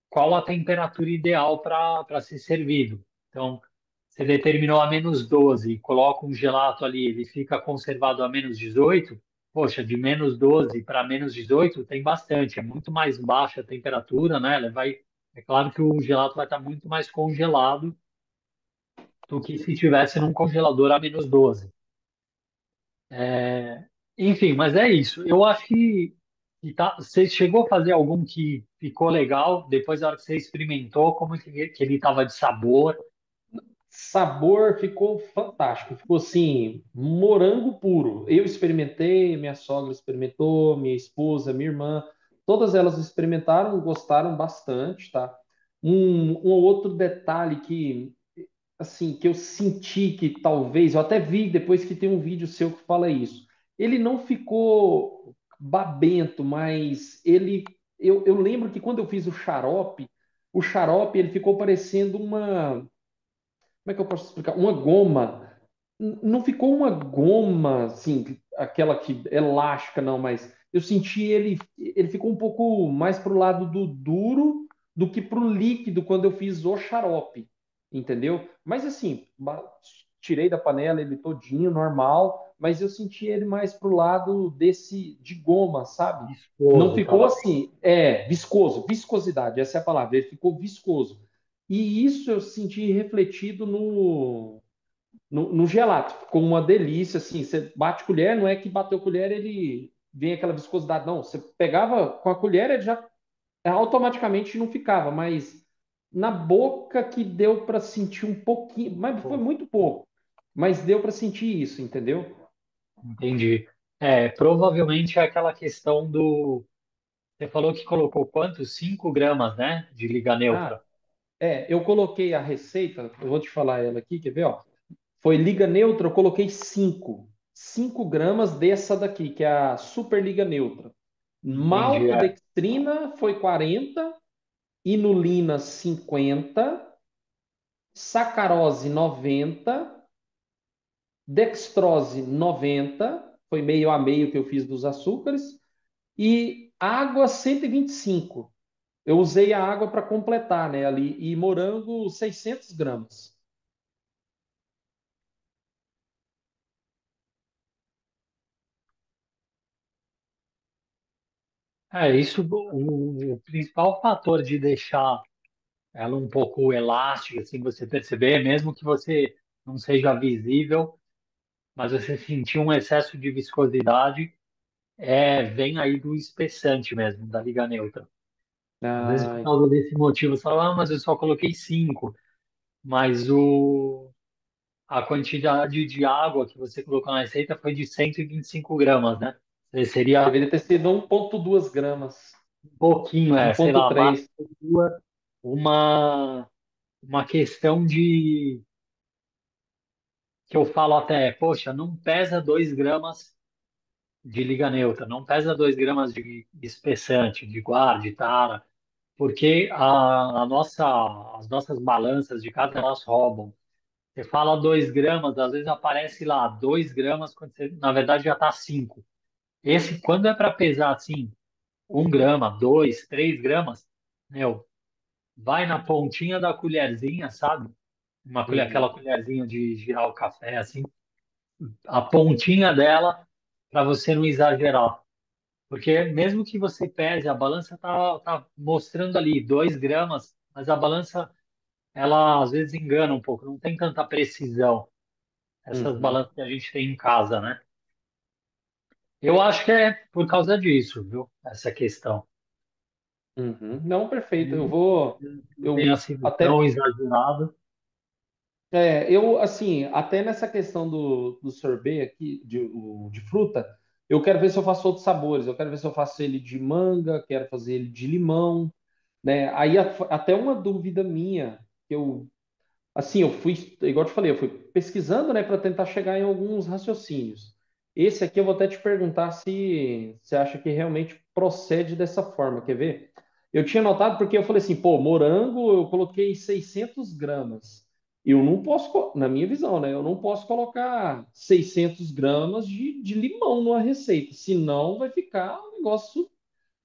qual a temperatura ideal para ser servido. Então, você determinou a -12 e coloca um gelato ali, ele fica conservado a -18. Poxa, de -12 para -18 tem bastante, é muito mais baixa a temperatura, né? É claro que o gelato vai estar muito mais congelado do que se tivesse num congelador a -12. Enfim, mas é isso. Eu acho que você chegou a fazer algum que ficou legal, depois da hora que você experimentou, como que ele estava de sabor. Sabor ficou fantástico. Ficou assim, morango puro. Eu experimentei, minha sogra experimentou, minha esposa, minha irmã, todas elas experimentaram, gostaram bastante, tá? Um ou outro detalhe que, assim, que eu senti que talvez, eu até vi depois que tem um vídeo seu que fala isso. Ele não ficou babento, mas eu lembro que quando eu fiz o xarope ele ficou parecendo uma, como é que eu posso explicar? Uma goma. Não ficou uma goma, assim, aquela que elástica, não, mas eu senti ele ficou um pouco mais pro lado do duro do que pro líquido quando eu fiz o xarope, entendeu? Mas assim, tirei da panela ele todinho, normal, mas eu senti ele mais pro lado desse de goma, sabe? Não Viscoso, ficou tava. assim, viscoso, viscosidade, essa é a palavra, ele ficou viscoso. E isso eu senti refletido no gelato. Ficou uma delícia, assim. Você bate colher, não é que bateu colher, ele vem aquela viscosidade, não. Você pegava com a colher, ele já automaticamente não ficava, mas na boca que deu para sentir um pouquinho, mas foi Pô, muito pouco. Mas deu para sentir isso, entendeu? entendi. Provavelmente é aquela questão do. Você falou que colocou quanto? 5 gramas, né? De liga Ah, neutra. eu coloquei a receita, eu vou te falar ela aqui, quer ver, ó? Foi liga neutra, eu coloquei 5 gramas dessa daqui, que é a super liga neutra. Entendi. Maltodextrina foi 40, inulina 50, sacarose 90, dextrose 90, foi meio a meio que eu fiz dos açúcares, e água 125. Eu usei a água para completar, né, ali, e morango 600 gramas. Isso, o principal fator de deixar ela um pouco elástica, assim, você perceber, mesmo que você não seja visível, mas você sentir um excesso de viscosidade, vem aí do espessante mesmo, da liga neutra. Às vezes, por Ai, causa desse motivo, você fala, mas eu só coloquei 5, mas a quantidade de água que você colocou na receita foi de 125 gramas, né? Seria deveria ter sido 1,2 gramas, um pouquinho, sei lá, 1,3. uma, uma questão de que eu falo até, poxa, não pesa 2 gramas de liga neutra, não pesa 2 gramas de espessante, de guar, de tara, porque as nossas balanças de casa elas roubam. Você fala 2 gramas, às vezes aparece lá 2 gramas, quando você, na verdade já está 5. Esse, quando é para pesar assim, 1 grama, 2, 3 gramas, meu, vai na pontinha da colherzinha, sabe? Uma colher, Uhum, aquela colherzinha de girar o café, assim, a pontinha dela para você não exagerar. Porque mesmo que você pese, a balança tá mostrando ali 2 gramas, mas a balança, ela às vezes engana um pouco, não tem tanta precisão, essas uhum, balanças que a gente tem em casa, né? Eu acho que é por causa disso, viu? Essa questão. uhum. Não, perfeito. Eu Não vou, não tenha eu sido tão até exagerado. eu, assim, até nessa questão do sorbet aqui, de fruta, eu quero ver se eu faço outros sabores. Eu quero ver se eu faço ele de manga, quero fazer ele de limão, né? Aí até uma dúvida minha, que eu, assim, eu fui, igual eu te falei, eu fui pesquisando, né, para tentar chegar em alguns raciocínios. Esse aqui eu vou até te perguntar se você acha que realmente procede dessa forma, quer ver? Eu tinha notado porque eu falei assim, pô, morango eu coloquei 600 gramas. Eu não posso, na minha visão, né, eu não posso colocar 600 gramas de limão numa receita, senão vai ficar um negócio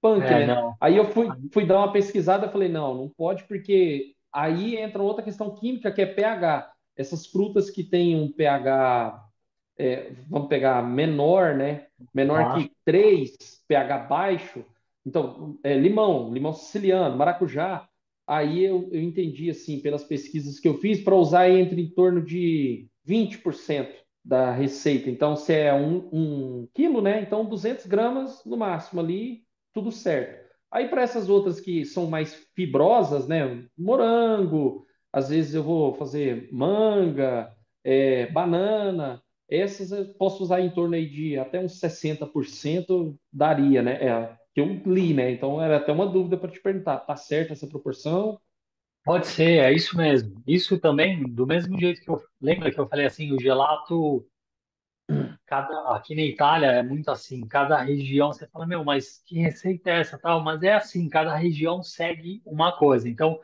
punk, É, né? não. Aí eu fui dar uma pesquisada, falei, não, não pode, porque aí entra outra questão química que é pH. Essas frutas que têm um pH, vamos pegar menor, né? Menor Baixo. que 3 pH baixo. Então, limão, limão siciliano, maracujá. Aí eu entendi, assim, pelas pesquisas que eu fiz, para usar entre em torno de 20% da receita. Então, se é um quilo, né? Então, 200 gramas no máximo ali, tudo certo. Aí, para essas outras que são mais fibrosas, né? Morango, às vezes eu vou fazer manga, banana. Essas eu posso usar em torno aí de até uns 60% daria, né? Que eu li, né? Então era até uma dúvida para te perguntar, tá certa essa proporção? Pode ser, é isso mesmo. Isso também, do mesmo jeito que eu lembra que eu falei assim, o gelato, aqui na Itália é muito assim, cada região você fala, meu, mas que receita é essa, tal? Mas é assim, cada região segue uma coisa. Então,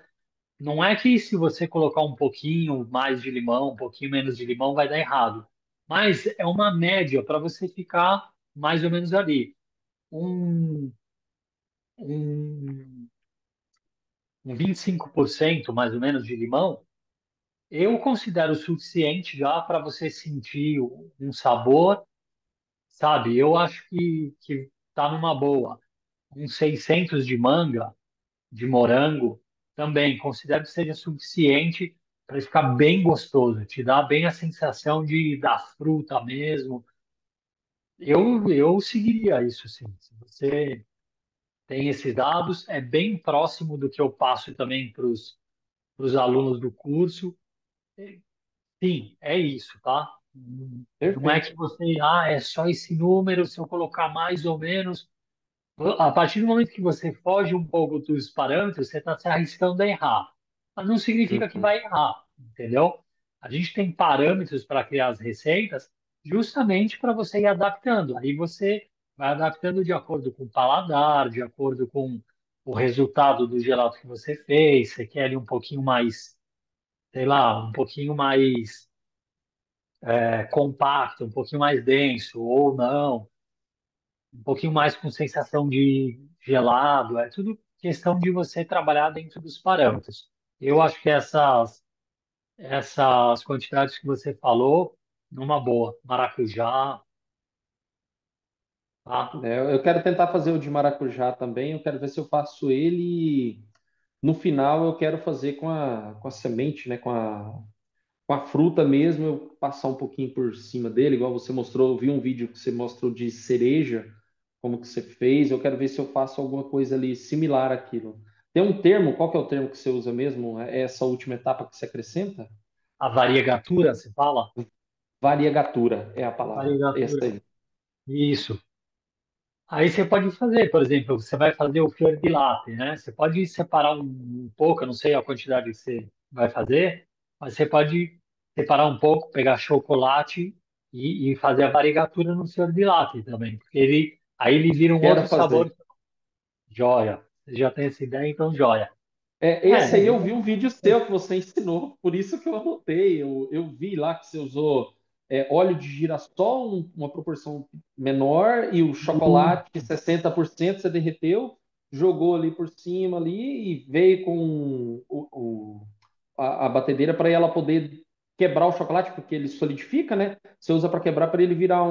não é que se você colocar um pouquinho mais de limão, um pouquinho menos de limão, vai dar errado. Mas é uma média para você ficar mais ou menos ali. Um, um, um 25% mais ou menos de limão, eu considero suficiente já para você sentir um sabor, sabe? Eu acho que tá numa boa. Uns 600 de manga, de morango, também considero que seja suficiente para ficar bem gostoso, te dá bem a sensação da fruta mesmo. Eu seguiria isso, sim. Se você tem esses dados, é bem próximo do que eu passo também para os alunos do curso. Sim, é isso, tá? Não é Perfeito. que você, é só esse número, se eu colocar mais ou menos. A partir do momento que você foge um pouco dos parâmetros, você está se arriscando a errar. Mas não significa que Uhum. vai errar, entendeu? A gente tem parâmetros para criar as receitas justamente para você ir adaptando. Aí você vai adaptando de acordo com o paladar, de acordo com o resultado do gelato que você fez. Você quer ele um pouquinho mais, sei lá, um pouquinho mais compacto, um pouquinho mais denso, ou não, um pouquinho mais com sensação de gelado. É tudo questão de você trabalhar dentro dos parâmetros. Eu acho que essas quantidades que você falou, numa boa, maracujá, tá? Eu quero tentar fazer o de maracujá também. Eu quero ver se eu faço ele. No final, eu quero fazer com a semente, né? Com a fruta mesmo, eu passar um pouquinho por cima dele, igual você mostrou, eu vi um vídeo que você mostrou de cereja, como que você fez, eu quero ver se eu faço alguma coisa ali similar àquilo. Tem um termo, qual que é o termo que você usa mesmo? É essa última etapa que você acrescenta? A variegatura, você fala? Variegatura é a palavra, essa Variegatura. aí. Isso. Aí você pode fazer, por exemplo, você vai fazer o fior di latte, né? Você pode separar um pouco, eu não sei a quantidade que você vai fazer, mas você pode separar um pouco, pegar chocolate e fazer a variegatura no fior di latte também, porque aí ele vira um Quero outro fazer. sabor. Joia. Você já tem essa ideia, então joia. Esse aí eu vi É, um vídeo seu que você ensinou, por isso que eu anotei. Eu vi lá que você usou óleo de girassol, uma proporção menor, e o chocolate, 60% você derreteu, jogou ali por cima ali e veio com a batedeira para ela poder quebrar o chocolate, porque ele solidifica, né? Você usa para quebrar para ele virar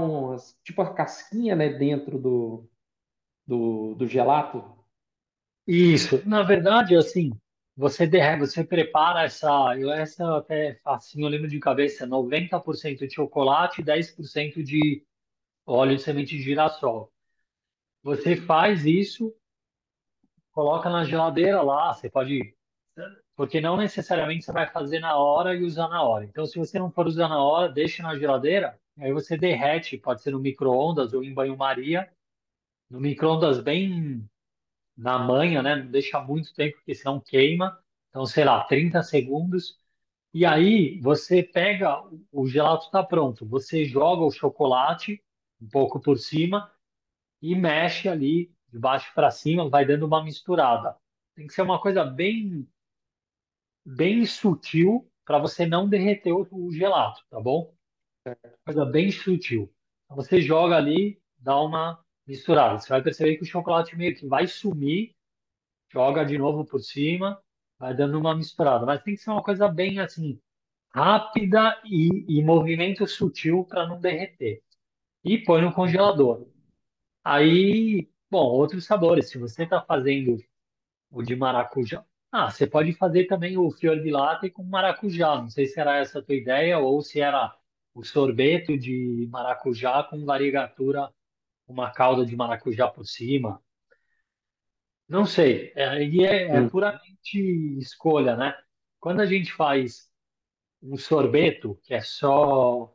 tipo a casquinha, né, dentro do gelato. Isso. Na verdade, assim, você derrete, você prepara essa até é facinho, eu lembro de cabeça, 90% de chocolate e 10% de óleo de semente de girassol. Você faz isso, coloca na geladeira lá, você pode, porque não necessariamente você vai fazer na hora e usar na hora. Então, se você não for usar na hora, deixa na geladeira, aí você derrete, pode ser no micro-ondas ou em banho-maria, no micro-ondas bem na manha, né? Não deixa muito tempo, porque senão queima. Então, sei lá, 30 segundos. E aí você pega, o gelato está pronto. Você joga o chocolate um pouco por cima e mexe ali de baixo para cima, vai dando uma misturada. Tem que ser uma coisa bem sutil para você não derreter o gelato, tá bom? Coisa bem sutil. Então, você joga ali, dá uma misturada. Você vai perceber que o chocolate meio que vai sumir, joga de novo por cima, vai dando uma misturada. Mas tem que ser uma coisa bem assim, rápida e movimento sutil para não derreter. E põe no congelador. Aí, bom, outros sabores. Se você está fazendo o de maracujá, você pode fazer também o fior di latte com maracujá. Não sei se era essa a tua ideia ou se era o sorvete de maracujá com variegatura, uma calda de maracujá por cima. Não sei, é Hum. puramente escolha, né? Quando a gente faz um sorbeto, que é só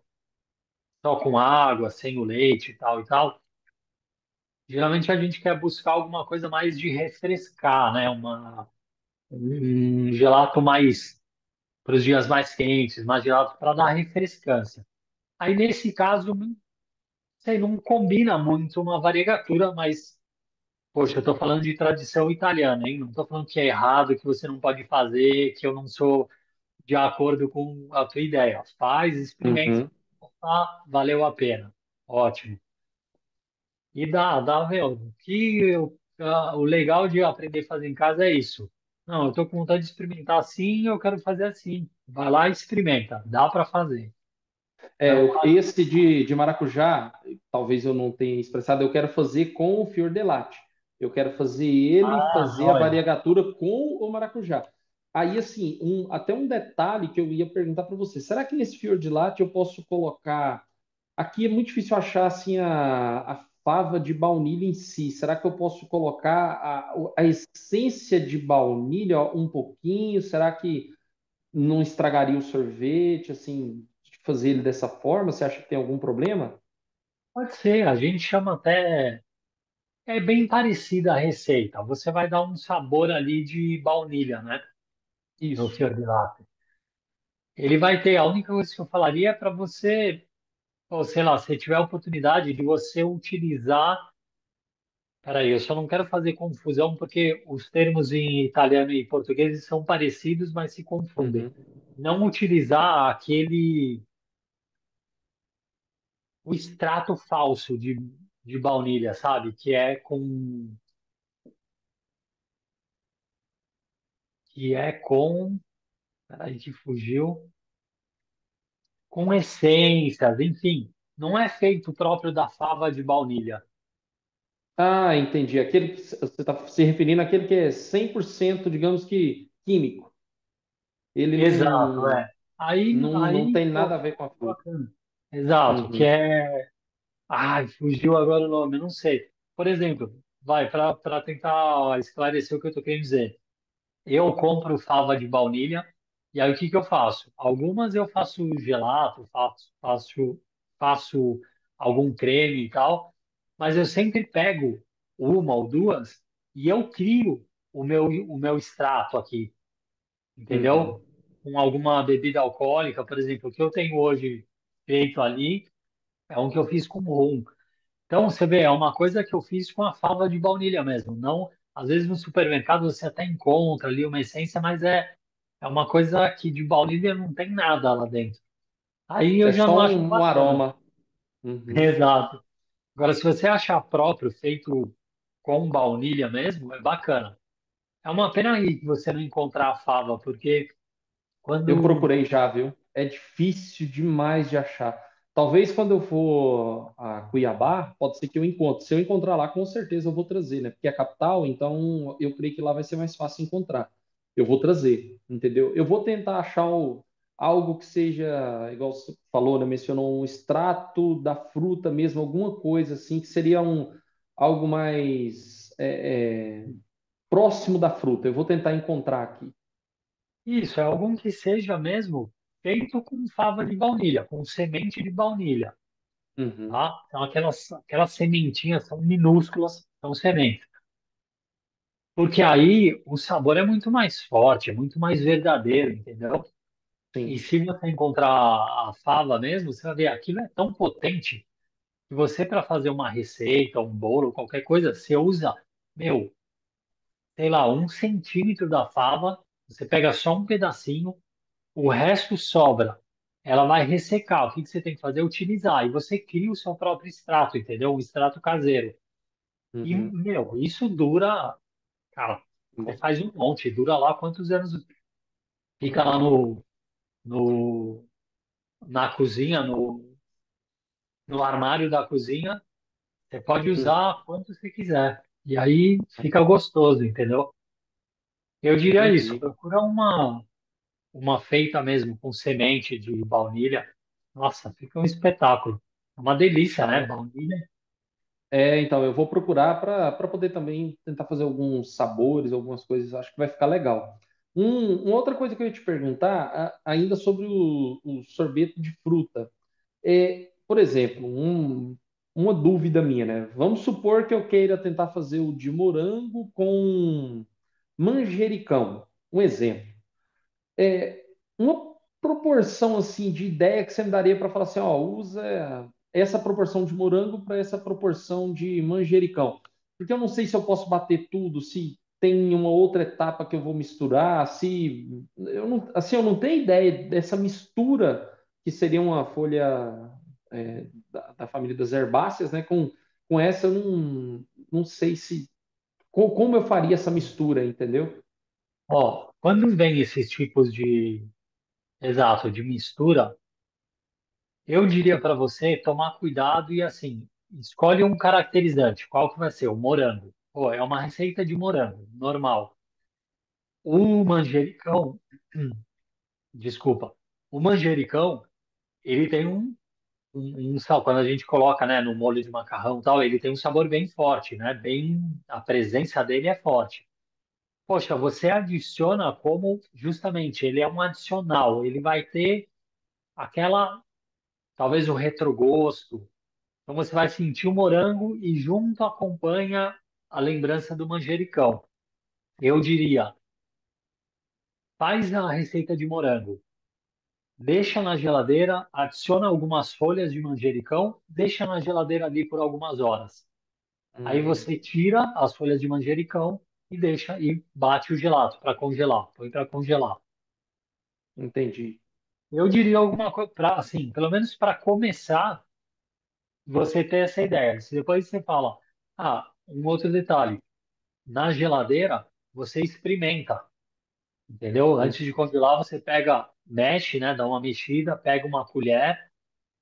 com água, sem o leite e tal, geralmente a gente quer buscar alguma coisa mais de refrescar, né? Um gelato mais para os dias mais quentes, mais gelato para dar refrescância. Aí nesse caso, não sei, não combina muito uma variegatura, mas poxa, eu estou falando de tradição italiana, hein? Não estou falando que é errado, que você não pode fazer, que eu não sou de acordo com a tua ideia. Faz, experimenta, Uhum. valeu a pena. Ótimo. E meu. O legal de aprender a fazer em casa é isso. Não, eu estou com vontade de experimentar assim, eu quero fazer assim. Vai lá e experimenta. Dá para fazer. É, Então, esse de maracujá, talvez eu não tenha expressado, eu quero fazer com o fior de latte. Eu quero fazer ele fazer a olha. variegatura com o maracujá. Aí, assim, até um detalhe que eu ia perguntar para você: será que nesse fior de latte eu posso colocar? Aqui é muito difícil achar assim a fava de baunilha em si. Será que eu posso colocar a essência de baunilha ó, um pouquinho? Será que não estragaria o sorvete, assim, de fazer ele dessa forma? Você acha que tem algum problema? Pode ser, a gente chama até. É bem parecida a receita. Você vai dar um sabor ali de baunilha, né? No Isso. fior di latte. Ele vai ter, a única coisa que eu falaria é para você, ou sei lá, se tiver a oportunidade de você utilizar. Peraí, eu só não quero fazer confusão porque os termos em italiano e português são parecidos, mas se confundem. Uhum, Não utilizar o extrato falso de baunilha, sabe? Que é com, peraí que fugiu, com essências, enfim. Não é feito próprio da fava de baunilha. Ah, entendi. Aquele que você está se referindo àquele que é 100%, digamos que químico. Ele Exato, não, é. Aí, tem nada a pô, ver com a fruta. bacana. Exato, que Uhum, é. Ai, fugiu agora o nome, eu não sei. Por exemplo, para tentar esclarecer o que eu estou querendo dizer. Eu compro fava de baunilha e aí o que que eu faço? Algumas eu faço gelato, faço algum creme e tal, mas eu sempre pego uma ou duas e eu crio o meu extrato aqui, uhum. entendeu? Com alguma bebida alcoólica, por exemplo, o que eu tenho hoje feito ali é um que eu fiz com rum. Então, você vê, é uma coisa que eu fiz com a fava de baunilha mesmo. Não, às vezes no supermercado você até encontra ali uma essência, mas é uma coisa que de baunilha não tem nada lá dentro. Aí eu É já só não acho um bacana. aroma. Uhum, Exato. Agora, se você achar próprio, feito com baunilha mesmo, é bacana. É uma pena aí que você não encontrar a fava, porque Eu quando. procurei já, viu? É difícil demais de achar. Talvez quando eu for a Cuiabá, pode ser que eu encontre. Se eu encontrar lá, com certeza eu vou trazer, né? Porque é a capital, então eu creio que lá vai ser mais fácil encontrar. Eu vou trazer, entendeu? Eu vou tentar achar algo que seja, igual você falou, né? Mencionou um extrato da fruta mesmo, alguma coisa assim, que seria algo mais próximo da fruta. Eu vou tentar encontrar aqui. Isso, é algum que seja mesmo feito com fava de baunilha, com semente de baunilha, Uhum, tá? Então aquelas sementinhas são minúsculas, são sementes. Porque aí o sabor é muito mais forte, é muito mais verdadeiro, entendeu? E sim. se você encontrar a fava mesmo, você vai ver, aquilo é tão potente que você, para fazer uma receita, um bolo, qualquer coisa, você usa, meu, sei lá, 1 centímetro da fava, você pega só um pedacinho, o resto sobra. Ela vai ressecar. O que que você tem que fazer? Utilizar. E você cria o seu próprio extrato, entendeu? Um extrato caseiro. E, Uhum. meu, isso dura, cara, você faz um monte, dura lá quantos anos fica lá no, na cozinha, no armário da cozinha, você pode Hum, usar quanto você quiser. E aí fica gostoso, entendeu? Eu diria isso, entendi. procura uma feita mesmo com semente de baunilha. Nossa, fica um espetáculo. É uma delícia, né? Ah, Baunilha. então eu vou procurar para poder também tentar fazer alguns sabores, algumas coisas, acho que vai ficar legal. Uma outra coisa que eu ia te perguntar, ainda sobre o sorvete de fruta. Por exemplo, uma dúvida minha, né? Vamos supor que eu queira tentar fazer o de morango com manjericão. Um exemplo. Uma proporção assim de ideia que você me daria para falar assim, ó, usa essa proporção de morango para essa proporção de manjericão. Porque eu não sei se eu posso bater tudo, se tem uma outra etapa que eu vou misturar, se eu não, assim, eu não tenho ideia dessa mistura que seria uma folha da família das herbáceas, né? Com essa eu não sei se como eu faria essa mistura, entendeu? Ó, quando vem esses tipos exato, de mistura, eu diria para você tomar cuidado e assim, escolhe um caracterizante. Qual que vai ser? O morango. Pô, é uma receita de morango, normal. O manjericão, desculpa, o manjericão, ele tem sal. Quando a gente coloca, né, no molho de macarrão e tal, ele tem um sabor bem forte, né? Bem, a presença dele é forte. Poxa, você adiciona como justamente ele é um adicional, ele vai ter aquela, talvez o retrogosto. Então você vai sentir o morango e junto acompanha a lembrança do manjericão. Eu diria, faz a receita de morango, deixa na geladeira, adiciona algumas folhas de manjericão, deixa na geladeira ali por algumas horas. Aí Hum, você tira as folhas de manjericão e deixa e bate o gelato para congelar, põe para congelar. entendi. Eu diria alguma coisa para assim, pelo menos para começar, você ter essa ideia. Se depois você fala, ah, um outro detalhe, na geladeira você experimenta, entendeu? Hum, Antes de congelar, você pega, mexe, né? Dá uma mexida, pega uma colher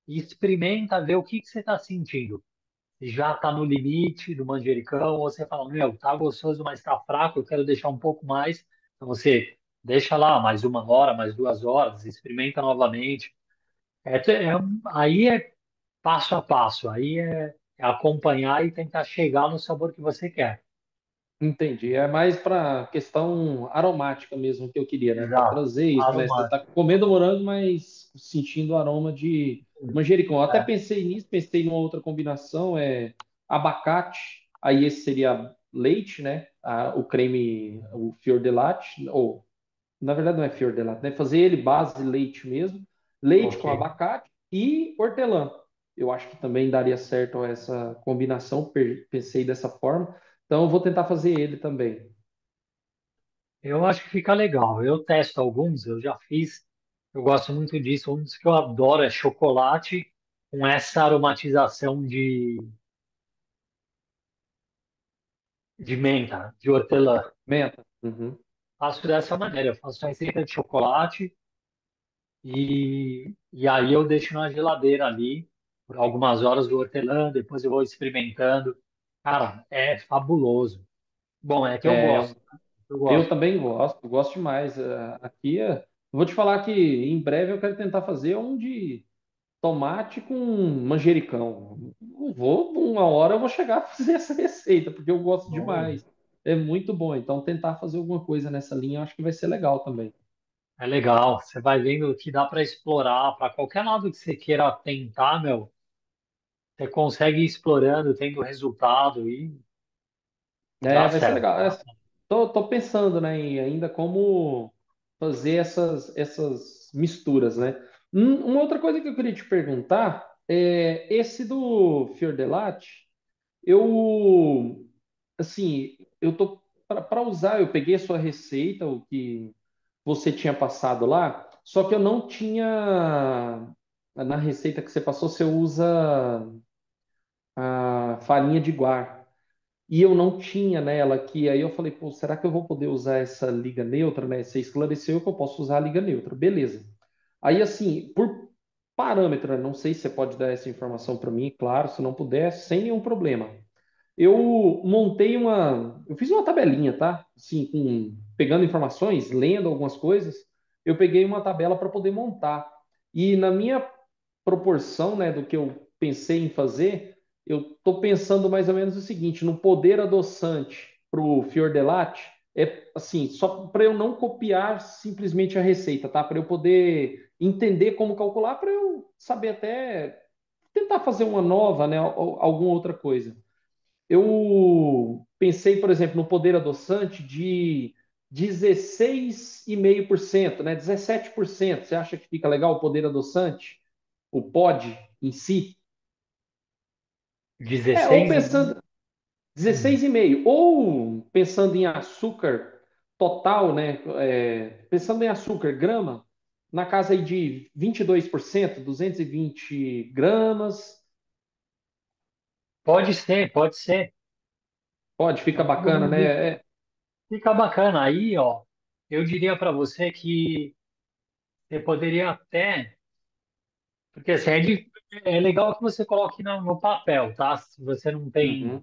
e experimenta ver o que que você está sentindo. Se já está no limite do manjericão, ou você fala, meu, tá gostoso, mas está fraco, eu quero deixar um pouco mais. Então você deixa lá mais 1 hora, mais 2 horas, experimenta novamente. Aí é passo a passo, aí é acompanhar e tentar chegar no sabor que você quer. entendi. É mais para questão aromática mesmo que eu queria, né? Para Exato. trazer isso, né? Você Aromar. está comendo morango, mas sentindo o aroma de manjericão. Eu até É, pensei nisso, pensei numa outra combinação, abacate, aí esse seria leite, né? O creme, o fior de latte, ou na verdade não é fior de latte, né? Fazer ele base leite mesmo, leite ok. com abacate e hortelã. Eu acho que também daria certo essa combinação, pensei dessa forma. Então eu vou tentar fazer ele também. Eu acho que fica legal. Eu testo alguns, eu já fiz. Eu gosto muito disso. Um dos que eu adoro é chocolate com essa aromatização de menta, de hortelã. Menta. Uhum. Faço dessa maneira, eu faço a receita de chocolate e aí eu deixo na geladeira ali por algumas horas do hortelã, depois eu vou experimentando. Cara, é fabuloso. Bom, é que eu É, gosto, né? Eu eu gosto. também gosto demais. Aqui, vou te falar que em breve eu quero tentar fazer um de tomate com manjericão. Não vou, uma hora eu vou chegar a fazer essa receita, porque eu gosto Bom, demais. É muito bom. Então, tentar fazer alguma coisa nessa linha, eu acho que vai ser legal também. é legal. Você vai vendo que dá para explorar para qualquer lado que você queira tentar, meu. Você consegue ir explorando, tendo resultado e dá É, vai ser certo. legal. Dá certo. Tô pensando, né, em ainda como fazer essas misturas, né? Uma outra coisa que eu queria te perguntar é esse do Fior de Latte, eu, assim, eu tô para usar, eu peguei a sua receita, o que você tinha passado lá, só que eu não tinha, na receita que você passou, você usa a farinha de guar. E eu não tinha nela aqui. Aí eu falei, pô, será que eu vou poder usar essa liga neutra, né? Você esclareceu que eu posso usar a liga neutra. Beleza. Aí, assim, por parâmetro, né? Não sei se você pode dar essa informação para mim, claro, se não puder, sem nenhum problema. Eu montei uma. Eu fiz uma tabelinha, tá? Assim, pegando informações, lendo algumas coisas, eu peguei uma tabela para poder montar. E na minha proporção, né, do que eu pensei em fazer, eu estou pensando mais ou menos o seguinte: no poder adoçante para o Fior de Latte, é assim, só para eu não copiar simplesmente a receita, tá? Para eu poder entender como calcular, para eu saber até tentar fazer uma nova, né, ou alguma outra coisa. Eu pensei, por exemplo, no poder adoçante de 16,5%, né? 17%. Você acha que fica legal o poder adoçante? O pod em si? Ou 16 e pensando hum, 16,5%, ou pensando em açúcar total, né? Pensando em açúcar grama, na casa aí de 22%, 220 gramas. pode ser, pode ser. Pode, É fica mais ou bacana, menos isso. né? Fica bacana. Aí, ó, eu diria para você que você poderia até, porque assim, é legal que você coloque no papel, tá? Se você não tem Uhum,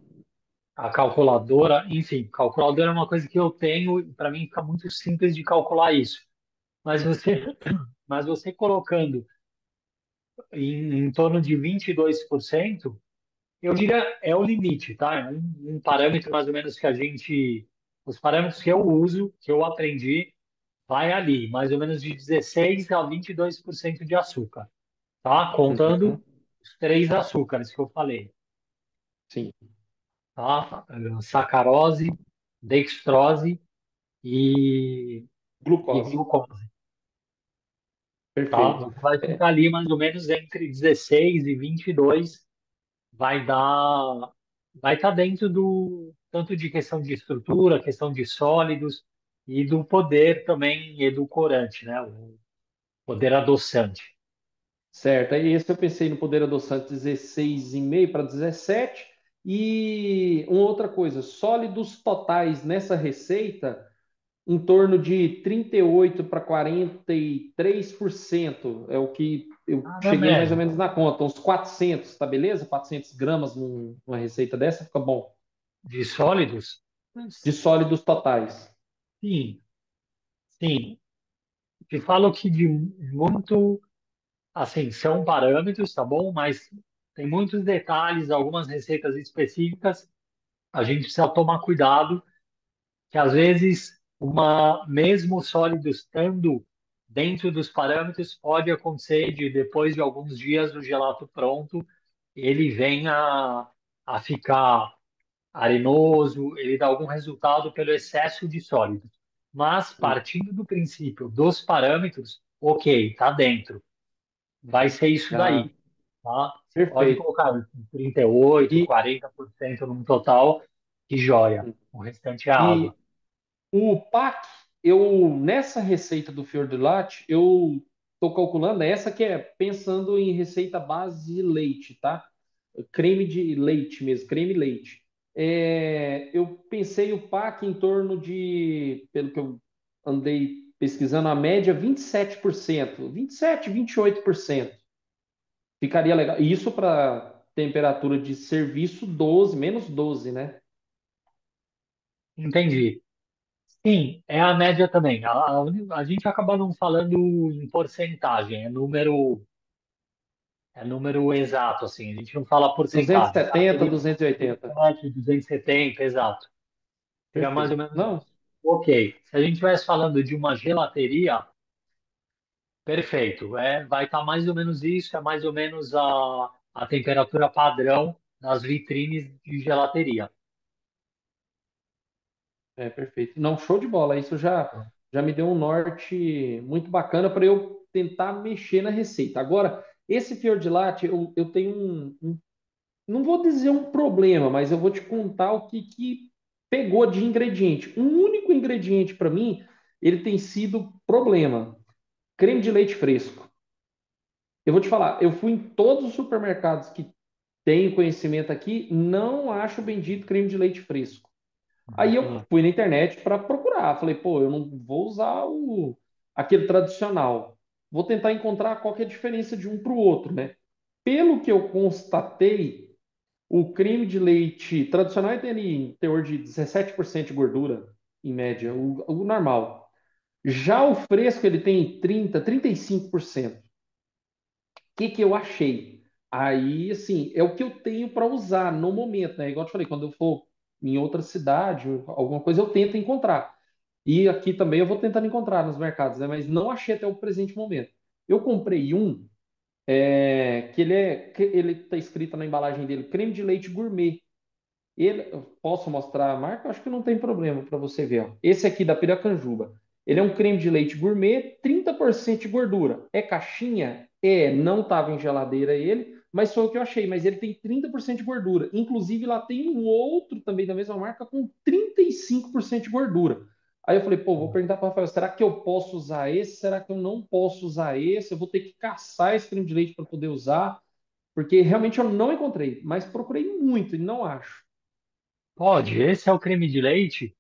a calculadora, enfim, calculadora é uma coisa que eu tenho, e para mim fica muito simples de calcular isso. Mas você, mas você colocando em torno de 22%, eu diria é o limite, tá? É um parâmetro mais ou menos que a gente, os parâmetros que eu uso, que eu aprendi, vai ali, mais ou menos de 16 a 22% de açúcar, tá? Contando uhum, os três açúcares que eu falei, sim. tá? Sacarose, dextrose e, e Glucose. glucose, tá? Perfeito. Você vai É, ficar ali mais ou menos entre 16 e 22, vai dar, vai estar dentro do tanto de questão de estrutura, questão de sólidos e do poder também edulcorante, né? O poder adoçante. certo. Aí esse eu pensei no poder adoçante 16,5 para 17. E uma outra coisa, sólidos totais nessa receita em torno de 38 para 43%. É o que eu Nada cheguei mais ou médio. menos na conta, uns 400, tá beleza? 400 gramas numa receita dessa, fica bom. De sólidos? De sólidos totais. Sim, sim. Te falo que de muito, assim, são parâmetros, tá bom? Mas tem muitos detalhes, algumas receitas específicas, a gente precisa tomar cuidado, que às vezes uma mesmo sólido estando dentro dos parâmetros pode acontecer de depois de alguns dias do gelato pronto, ele venha a ficar arenoso, ele dá algum resultado pelo excesso de sólidos. Mas partindo do princípio dos parâmetros, ok, tá dentro. Vai ser isso Ah, daí, tá? Você pode perfeito. colocar 38, E, 40% no total, que joia. O restante é e água. o PAC, eu nessa receita do Fior di Latte, eu estou calculando essa que é pensando em receita base de leite, tá? Creme de leite mesmo, creme leite. eu pensei o PAC em torno de, pelo que eu andei pesquisando, a média 27%, 27, 28%. Ficaria legal. Isso para temperatura de serviço 12, menos 12, né? Entendi. Sim, é a média também. A gente acaba não falando em porcentagem, é número exato, assim. A gente não fala porcentagem. Ah, 270, seria 280. 207, 270, exato. Seria mais ou Perfeito. menos Não, isso. Ok. Se a gente estivesse falando de uma gelateria, perfeito. Vai estar mais ou menos isso, é mais ou menos a temperatura padrão nas vitrines de gelateria. perfeito. Não, show de bola. Isso já me deu um norte muito bacana para eu tentar mexer na receita. Agora, esse fior di latte, eu tenho não vou dizer um problema, mas eu vou te contar o que pegou de ingrediente. Um único ingrediente para mim, ele tem sido problema. Creme de leite fresco. Eu vou te falar, eu fui em todos os supermercados que tenho conhecimento aqui, não acho o bendito creme de leite fresco. Aí eu Uhum. fui na internet para procurar. Falei, pô, eu não vou usar aquele tradicional. Vou tentar encontrar qual que é a diferença de um para o outro, né? Pelo que eu constatei, o creme de leite tradicional tem ali em teor de 17% de gordura, em média, o normal. Já o fresco, ele tem 30, 35%. Que eu achei? Aí, assim, é o que eu tenho para usar no momento, né? Igual eu te falei, quando eu for em outra cidade, alguma coisa eu tento encontrar. E aqui também eu vou tentando encontrar nos mercados, né? Mas não achei até o presente momento. Eu comprei um que ele tá escrito na embalagem dele, creme de leite gourmet. Eu posso mostrar a marca? Acho que não tem problema para você ver. Ó. Esse aqui da Piracanjuba. Ele é um creme de leite gourmet, 30% de gordura. É caixinha? Não estava em geladeira ele, mas foi o que eu achei. Mas ele tem 30% de gordura. Inclusive, lá tem um outro também da mesma marca com 35% de gordura. Aí eu falei, pô, vou perguntar para o Rafael, será que eu posso usar esse? Será que eu não posso usar esse? Eu vou ter que caçar esse creme de leite para poder usar, porque realmente eu não encontrei, mas procurei muito e não acho. Pode, esse é o creme de leite,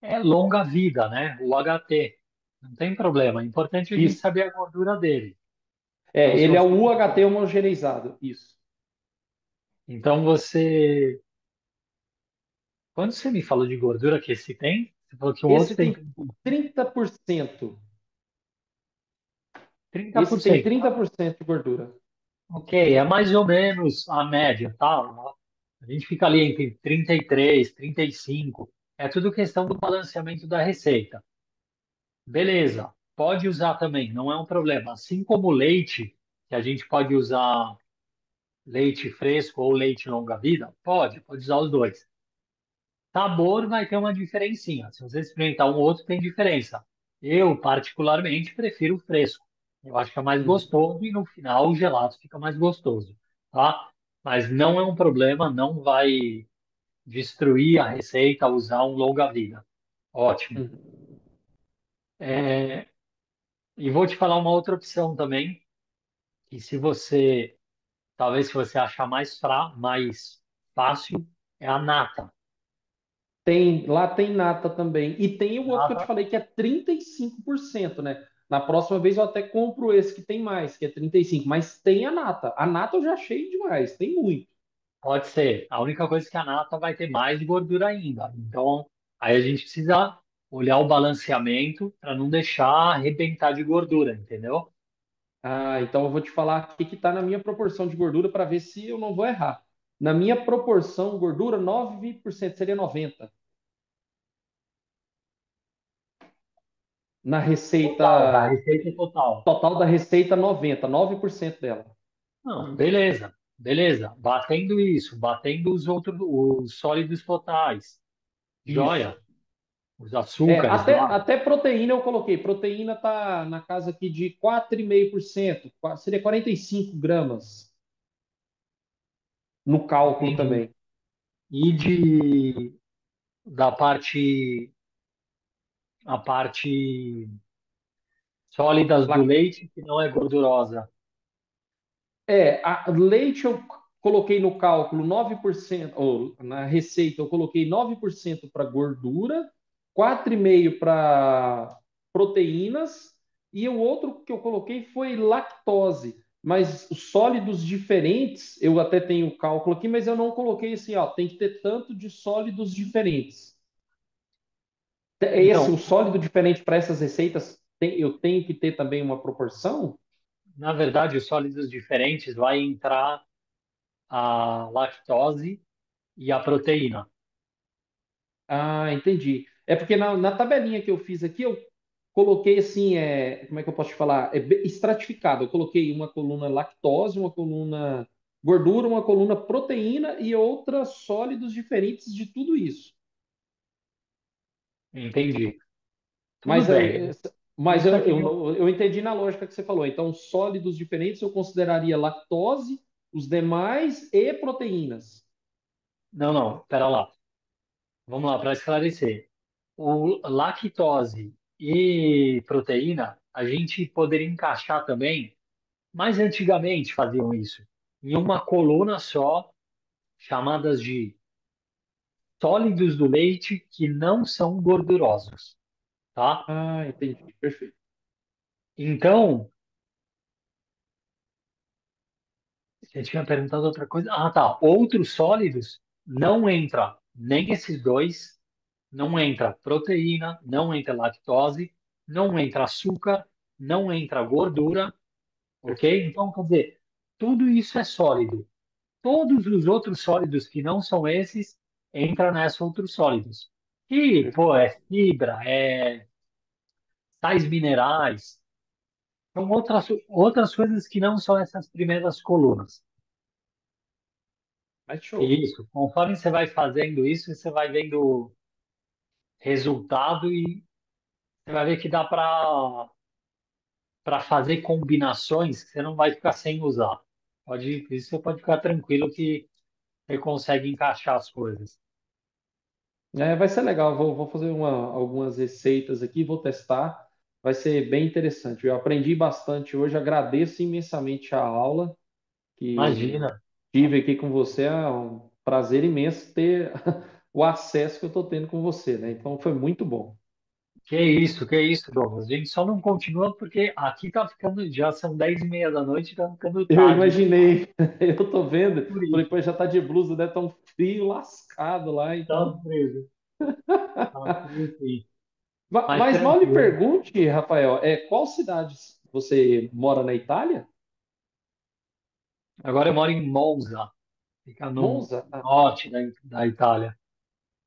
é longa vida, né? O HT. Não tem problema. O importante é a gente Isso. saber a gordura dele. Então, se Ele é o você UHT homogeneizado. Isso. Então você, quando você me falou de gordura que esse tem, você falou que um outro Esse tem tem 30%. Esse tem 30%. 30% de gordura. Ok, é mais ou menos a média, tá? A gente fica ali entre 33, 35. É tudo questão do balanceamento da receita. Beleza, pode usar também, não é um problema. Assim como o leite, que a gente pode usar leite fresco ou leite longa-vida, pode usar os dois. Sabor vai ter uma diferencinha. Se você experimentar um ou outro, tem diferença. Eu, particularmente, prefiro o fresco. Eu acho que é mais Uhum, gostoso e no final o gelato fica mais gostoso, tá? Mas não é um problema, não vai destruir a receita usar um longa-vida. Ótimo. uhum. É, e vou te falar uma outra opção também, que se você, talvez se você achar mais fácil, é a nata. Lá tem nata também. E tem o outro que eu te Nata falei, que é 35%, né? Na próxima vez eu até compro esse que tem mais, que é 35%. Mas tem a nata. A nata eu já achei demais, tem muito. pode ser. A única coisa é que a nata vai ter mais gordura ainda. Então, aí a gente precisa olhar o balanceamento para não deixar arrebentar de gordura, entendeu? Ah, então eu vou te falar o que está na minha proporção de gordura para ver se eu não vou errar. Na minha proporção, gordura, 9% seria 90. Na Total, da receita receita total. total da receita, 90, 9% dela. Não, beleza, beleza. Batendo isso, batendo os sólidos totais. Isso. Joia. Os açúcares lá. Até proteína eu coloquei. Proteína tá na casa aqui de 4,5%. Seria 45 gramas no cálculo Entendi. também. E da parte sólidas do Lá- leite que não é gordurosa. A leite eu coloquei no cálculo 9%, ou na receita eu coloquei 9% para gordura, 4,5% para proteínas, e o outro que eu coloquei foi lactose. Mas os sólidos diferentes, eu até tenho o cálculo aqui, mas eu não coloquei assim, ó, tem que ter tanto de sólidos diferentes. É esse, o Então, sólido diferente para essas receitas, eu tenho que ter também uma proporção? na verdade, os sólidos diferentes vai entrar a lactose e a proteína. Ah, entendi. É porque na tabelinha que eu fiz aqui, eu coloquei assim, como é que eu posso te falar? Estratificado. Eu coloquei uma coluna lactose, uma coluna gordura, uma coluna proteína e outra sólidos diferentes de tudo isso. Entendi. Tudo Mas, bem. mas Isso eu, aqui não. eu, eu entendi na lógica que você falou. Então, sólidos diferentes eu consideraria lactose, os demais e proteínas. Não, não, pera lá. Vamos lá, para esclarecer. O lactose e proteína, a gente poderia encaixar também, mas antigamente faziam isso, em uma coluna só, chamadas de sólidos do leite que não são gordurosos, tá? Ah, entendi. Perfeito. Então, você tinha perguntado outra coisa. Ah, tá. Outros sólidos não entra nem esses dois, não entra proteína, não entra lactose, não entra açúcar, não entra gordura, ok? Perfeito. Então, quer dizer, tudo isso é sólido. Todos os outros sólidos que não são esses entram nesses outros sólidos. E, pô, Perfeito. é fibra, é sais minerais, são outras coisas que não são essas primeiras colunas. Mas show. E isso, conforme você vai fazendo isso, você vai vendo resultado e você vai ver que dá para fazer combinações que você não vai ficar sem usar. Pode, por isso você pode ficar tranquilo que você consegue encaixar as coisas. Vai ser legal. Vou fazer algumas receitas aqui, vou testar. Vai ser bem interessante. Eu aprendi bastante hoje. Agradeço imensamente a aula que Imagina. tive aqui com você. É um prazer imenso ter o acesso que eu estou tendo com você, né? Então foi muito bom. Que isso, Douglas. A gente só não continua porque aqui tá ficando, já são 10:30 da noite, tá ficando Eu tarde. imaginei, eu estou vendo. Por Falei, isso, pô, já tá de blusa, deve estar um frio lascado lá. tá Então, frio. Tá frio, sim. Mas mas mal lhe tranquilo. pergunte, Rafael, qual cidade você mora na Itália? Agora eu moro em Monza, fica no Monza? norte da Itália.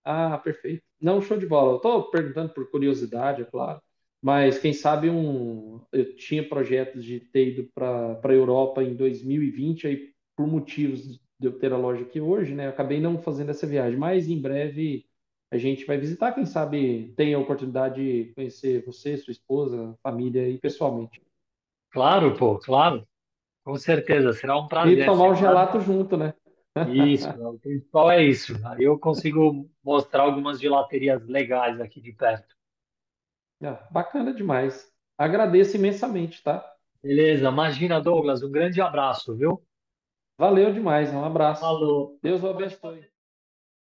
Ah, perfeito. Não, show de bola. Eu estou perguntando por curiosidade, é claro, mas quem sabe eu tinha projetos de ter ido para a Europa em 2020, aí por motivos de eu ter a loja aqui hoje, né? Eu acabei não fazendo essa viagem, mas em breve a gente vai visitar, quem sabe tem a oportunidade de conhecer você, sua esposa, família aí pessoalmente. Claro, pô, claro. Com certeza, será um E prazer. tomar Você o manda. gelato junto, né? Isso, o principal é isso. Aí eu consigo mostrar algumas gelaterias legais aqui de perto. Ah, bacana demais. Agradeço imensamente, tá? Beleza, imagina, Douglas, um grande abraço, viu? Valeu demais, um abraço. Falou. Deus o abençoe.